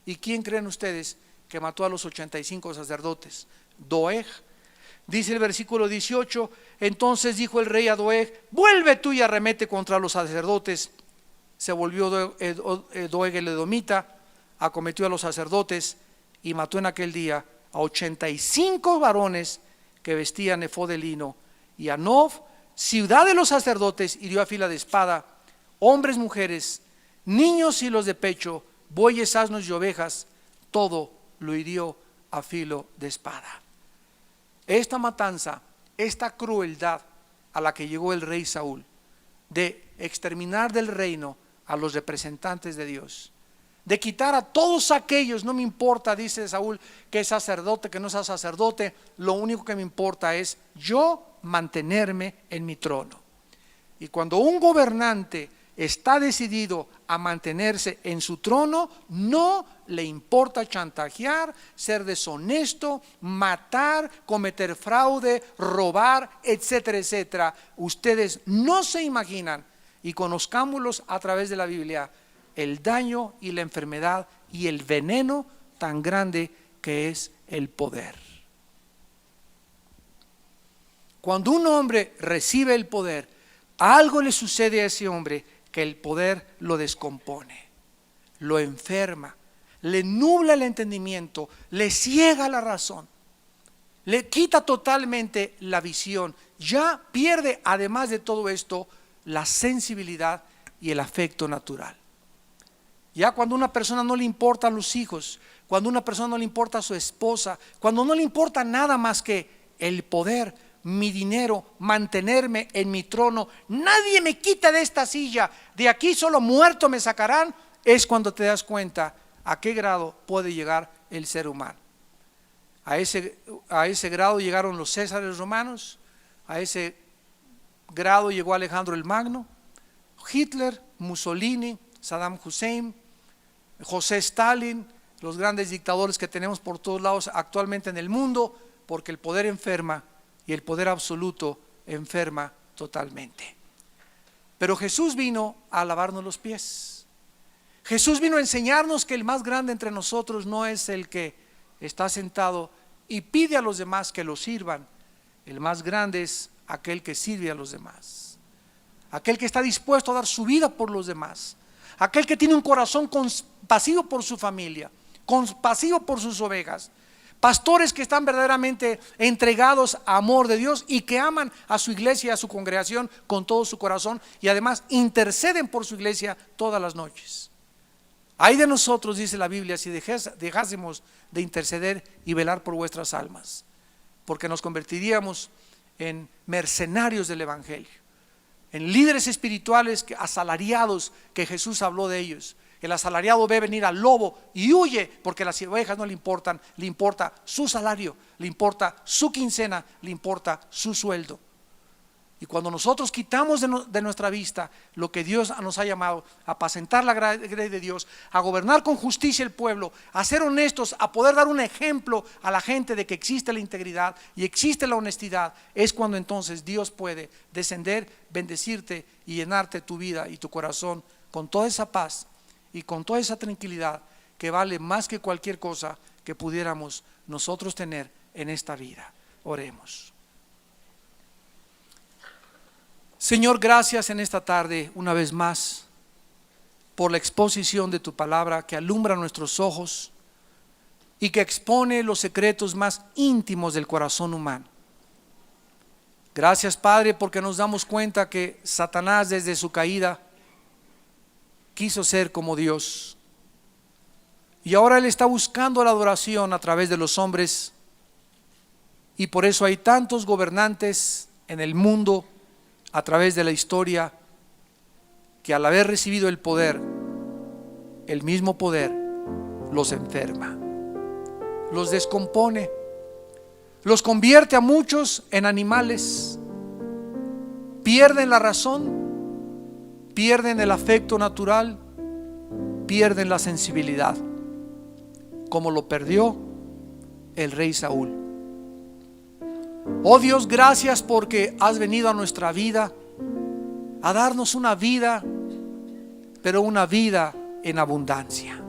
¿Y quién creen ustedes que mató a los 85 sacerdotes? Doeg. Dice el versículo 18: entonces dijo el rey a Doeg: vuelve tú y arremete contra los sacerdotes. Se volvió Doeg el edomita, acometió a los sacerdotes y mató en aquel día a 85 varones que vestían efod de lino. Y a Nob, ciudad de los sacerdotes, hirió a fila de espada, hombres, mujeres, niños y los de pecho, bueyes, asnos y ovejas, todo lo hirió a filo de espada. Esta matanza, esta crueldad a la que llegó el rey Saúl, de exterminar del reino a los representantes de Dios, de quitar a todos aquellos, no me importa, dice Saúl, que es sacerdote, que no sea sacerdote, lo único que me importa es yo mantenerme en mi trono. Y cuando un gobernante está decidido a mantenerse en su trono, no le importa chantajear, ser deshonesto, matar, cometer fraude, robar, etcétera, etcétera. Ustedes no se imaginan, y conozcámoslos a través de la Biblia, el daño y la enfermedad y el veneno tan grande que es el poder. Cuando un hombre recibe el poder, algo le sucede a ese hombre que el poder lo descompone, lo enferma, le nubla el entendimiento, le ciega la razón, le quita totalmente la visión. Ya pierde, además de todo esto, la sensibilidad y el afecto natural. Ya cuando a una persona no le importan los hijos, cuando a una persona no le importa a su esposa, cuando no le importa nada más que el poder, mi dinero, mantenerme en mi trono, nadie me quita de esta silla, de aquí solo muerto me sacarán, es cuando te das cuenta a qué grado puede llegar el ser humano. A ese grado llegaron los Césares romanos, a ese grado llegó Alejandro el Magno, Hitler, Mussolini, Saddam Hussein, José Stalin, los grandes dictadores que tenemos por todos lados actualmente en el mundo, porque el poder enferma y el poder absoluto enferma totalmente. Pero Jesús vino a lavarnos los pies. Jesús vino a enseñarnos que el más grande entre nosotros no es el que está sentado y pide a los demás que lo sirvan. El más grande es aquel que sirve a los demás, aquel que está dispuesto a dar su vida por los demás, aquel que tiene un corazón compasivo por su familia, compasivo por sus ovejas. Pastores que están verdaderamente entregados a amor de Dios y que aman a su iglesia y a su congregación con todo su corazón, y además interceden por su iglesia todas las noches. Ay de nosotros, dice la Biblia, si dejásemos de interceder y velar por vuestras almas, porque nos convertiríamos en mercenarios del evangelio, en líderes espirituales asalariados, que Jesús habló de ellos. El asalariado ve venir al lobo y huye, porque las ovejas no le importan, le importa su salario, le importa su quincena, le importa su sueldo. Y cuando nosotros quitamos de nuestra vista lo que Dios nos ha llamado, a apacentar la grey de Dios, a gobernar con justicia el pueblo, a ser honestos, a poder dar un ejemplo a la gente de que existe la integridad y existe la honestidad, es cuando entonces Dios puede descender, bendecirte y llenarte tu vida y tu corazón con toda esa paz y con toda esa tranquilidad que vale más que cualquier cosa que pudiéramos nosotros tener en esta vida. Oremos. Señor, gracias en esta tarde una vez más por la exposición de tu palabra que alumbra nuestros ojos y que expone los secretos más íntimos del corazón humano. Gracias, Padre, porque nos damos cuenta que Satanás desde su caída quiso ser como Dios, y ahora él está buscando la adoración a través de los hombres, y por eso hay tantos gobernantes en el mundo a través de la historia que al haber recibido el poder, el mismo poder los enferma, los descompone, los convierte a muchos en animales, pierden la razón, pierden el afecto natural, pierden la sensibilidad, como lo perdió el rey Saúl. Oh Dios, gracias porque has venido a nuestra vida a darnos una vida, pero una vida en abundancia,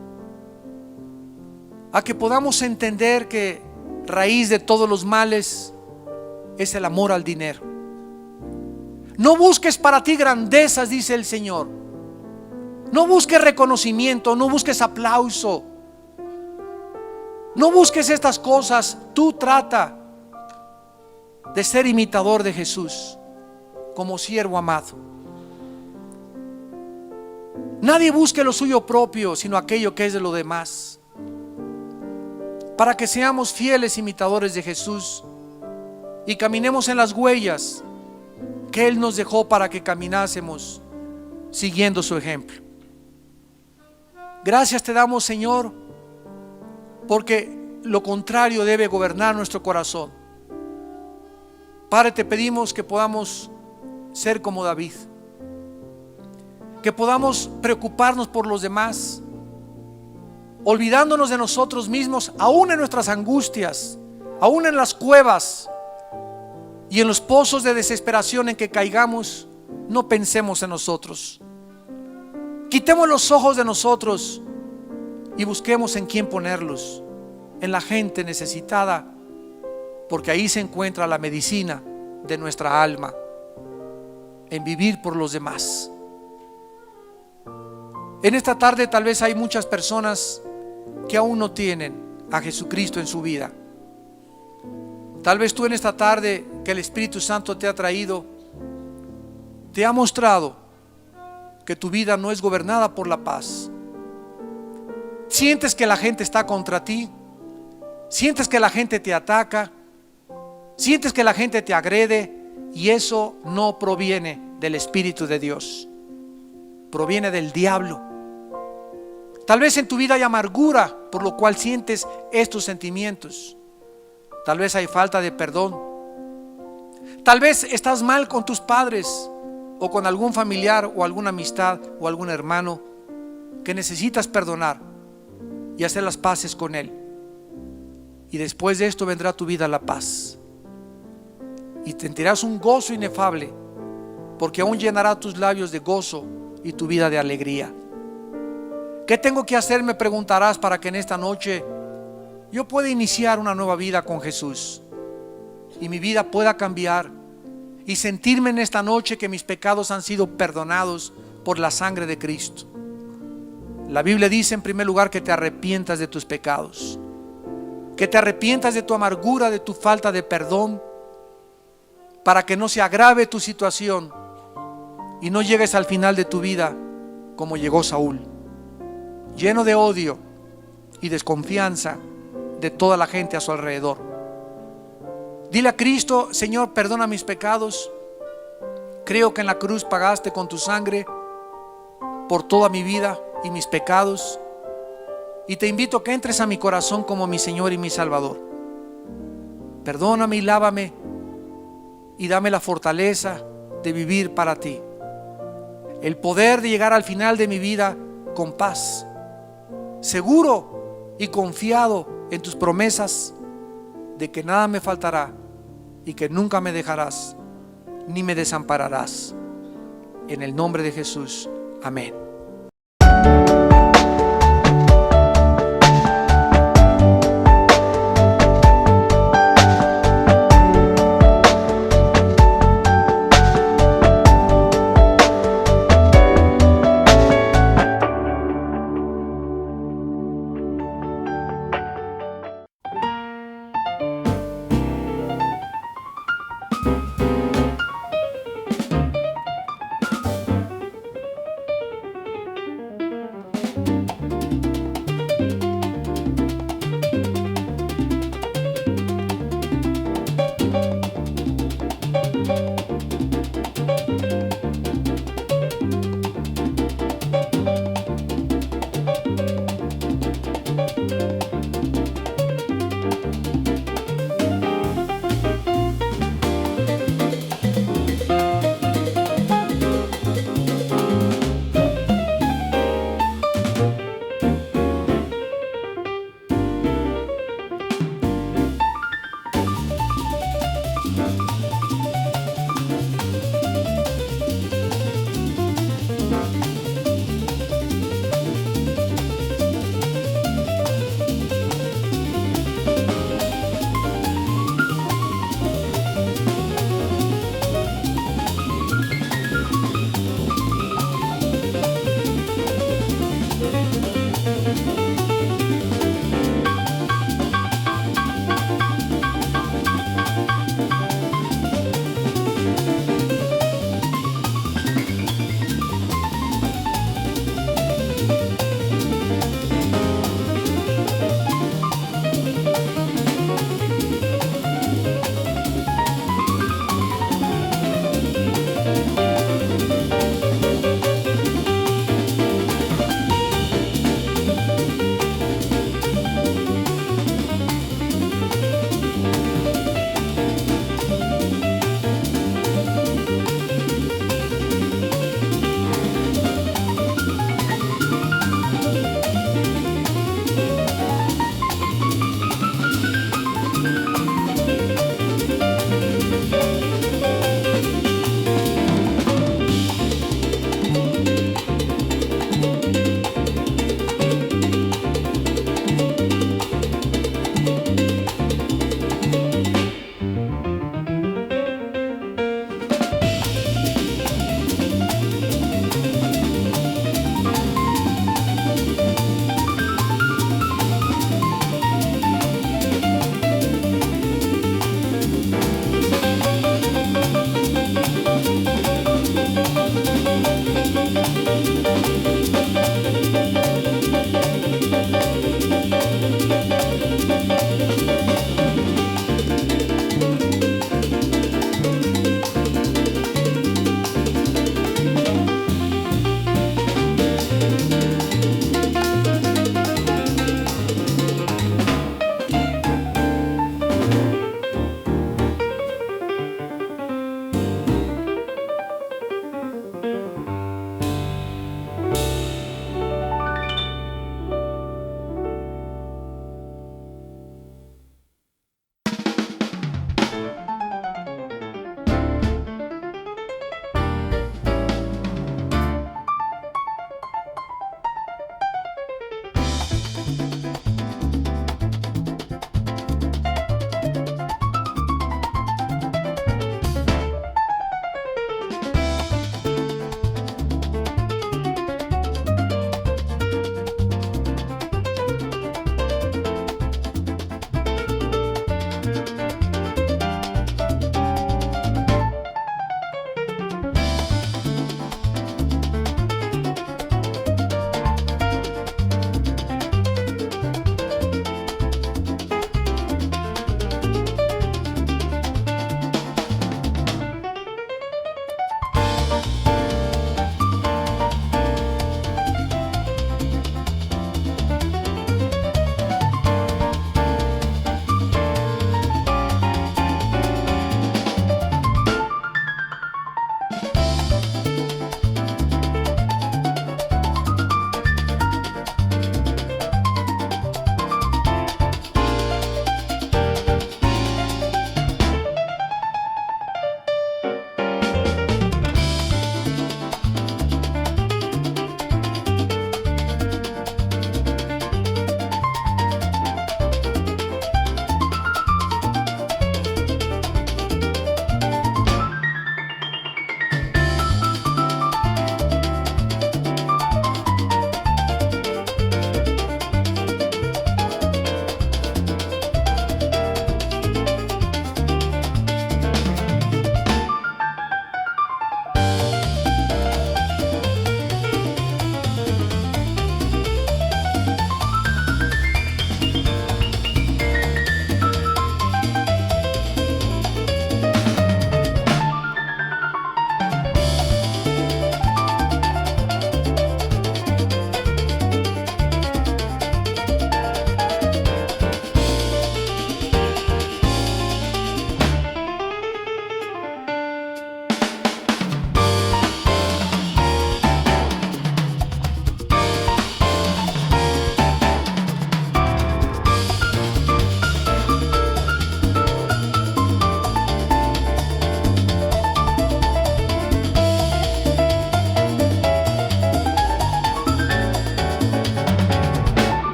a que podamos entender que raíz de todos los males es el amor al dinero. No busques para ti grandezas, dice el Señor. No busques reconocimiento, no busques aplauso, no busques estas cosas. Tú trata de ser imitador de Jesús como siervo amado. Nadie busque lo suyo propio, sino aquello que es de lo demás, para que seamos fieles imitadores de Jesús y caminemos en las huellas que Él nos dejó para que caminásemos siguiendo su ejemplo. Gracias te damos, Señor, porque lo contrario debe gobernar nuestro corazón. Padre, te pedimos que podamos ser como David, que podamos preocuparnos por los demás, olvidándonos de nosotros mismos, aún en nuestras angustias, aún en las cuevas y en los pozos de desesperación en que caigamos. No pensemos en nosotros, quitemos los ojos de nosotros y busquemos en quién ponerlos, en la gente necesitada, porque ahí se encuentra la medicina de nuestra alma, en vivir por los demás. En esta tarde tal vez hay muchas personas que aún no tienen a Jesucristo en su vida. Tal vez tú en esta tarde que el Espíritu Santo te ha traído, te ha mostrado que tu vida no es gobernada por la paz. Sientes que la gente está contra ti, sientes que la gente te ataca, sientes que la gente te agrede, y eso no proviene del Espíritu de Dios, proviene del diablo. Tal vez en tu vida hay amargura, por lo cual sientes estos sentimientos. Tal vez hay falta de perdón. Tal vez estás mal con tus padres o con algún familiar o alguna amistad o algún hermano que necesitas perdonar y hacer las paces con él. Y después de esto vendrá a tu vida la paz y sentirás un gozo inefable porque aún llenará tus labios de gozo y tu vida de alegría. ¿Qué tengo que hacer?, me preguntarás, para que en esta noche yo pueda iniciar una nueva vida con Jesús y mi vida pueda cambiar y sentirme en esta noche que mis pecados han sido perdonados por la sangre de Cristo. La Biblia dice en primer lugar que te arrepientas de tus pecados, que te arrepientas de tu amargura, de tu falta de perdón, para que no se agrave tu situación y no llegues al final de tu vida como llegó Saúl, lleno de odio y desconfianza de toda la gente a su alrededor. Dile a Cristo: Señor, perdona mis pecados. Creo que en la cruz pagaste con tu sangre por toda mi vida y mis pecados, y te invito a que entres a mi corazón como mi Señor y mi Salvador. Perdóname y lávame y dame la fortaleza de vivir para ti, el poder de llegar al final de mi vida con paz, seguro y confiado en tus promesas de que nada me faltará y que nunca me dejarás ni me desampararás. En el nombre de Jesús, amén.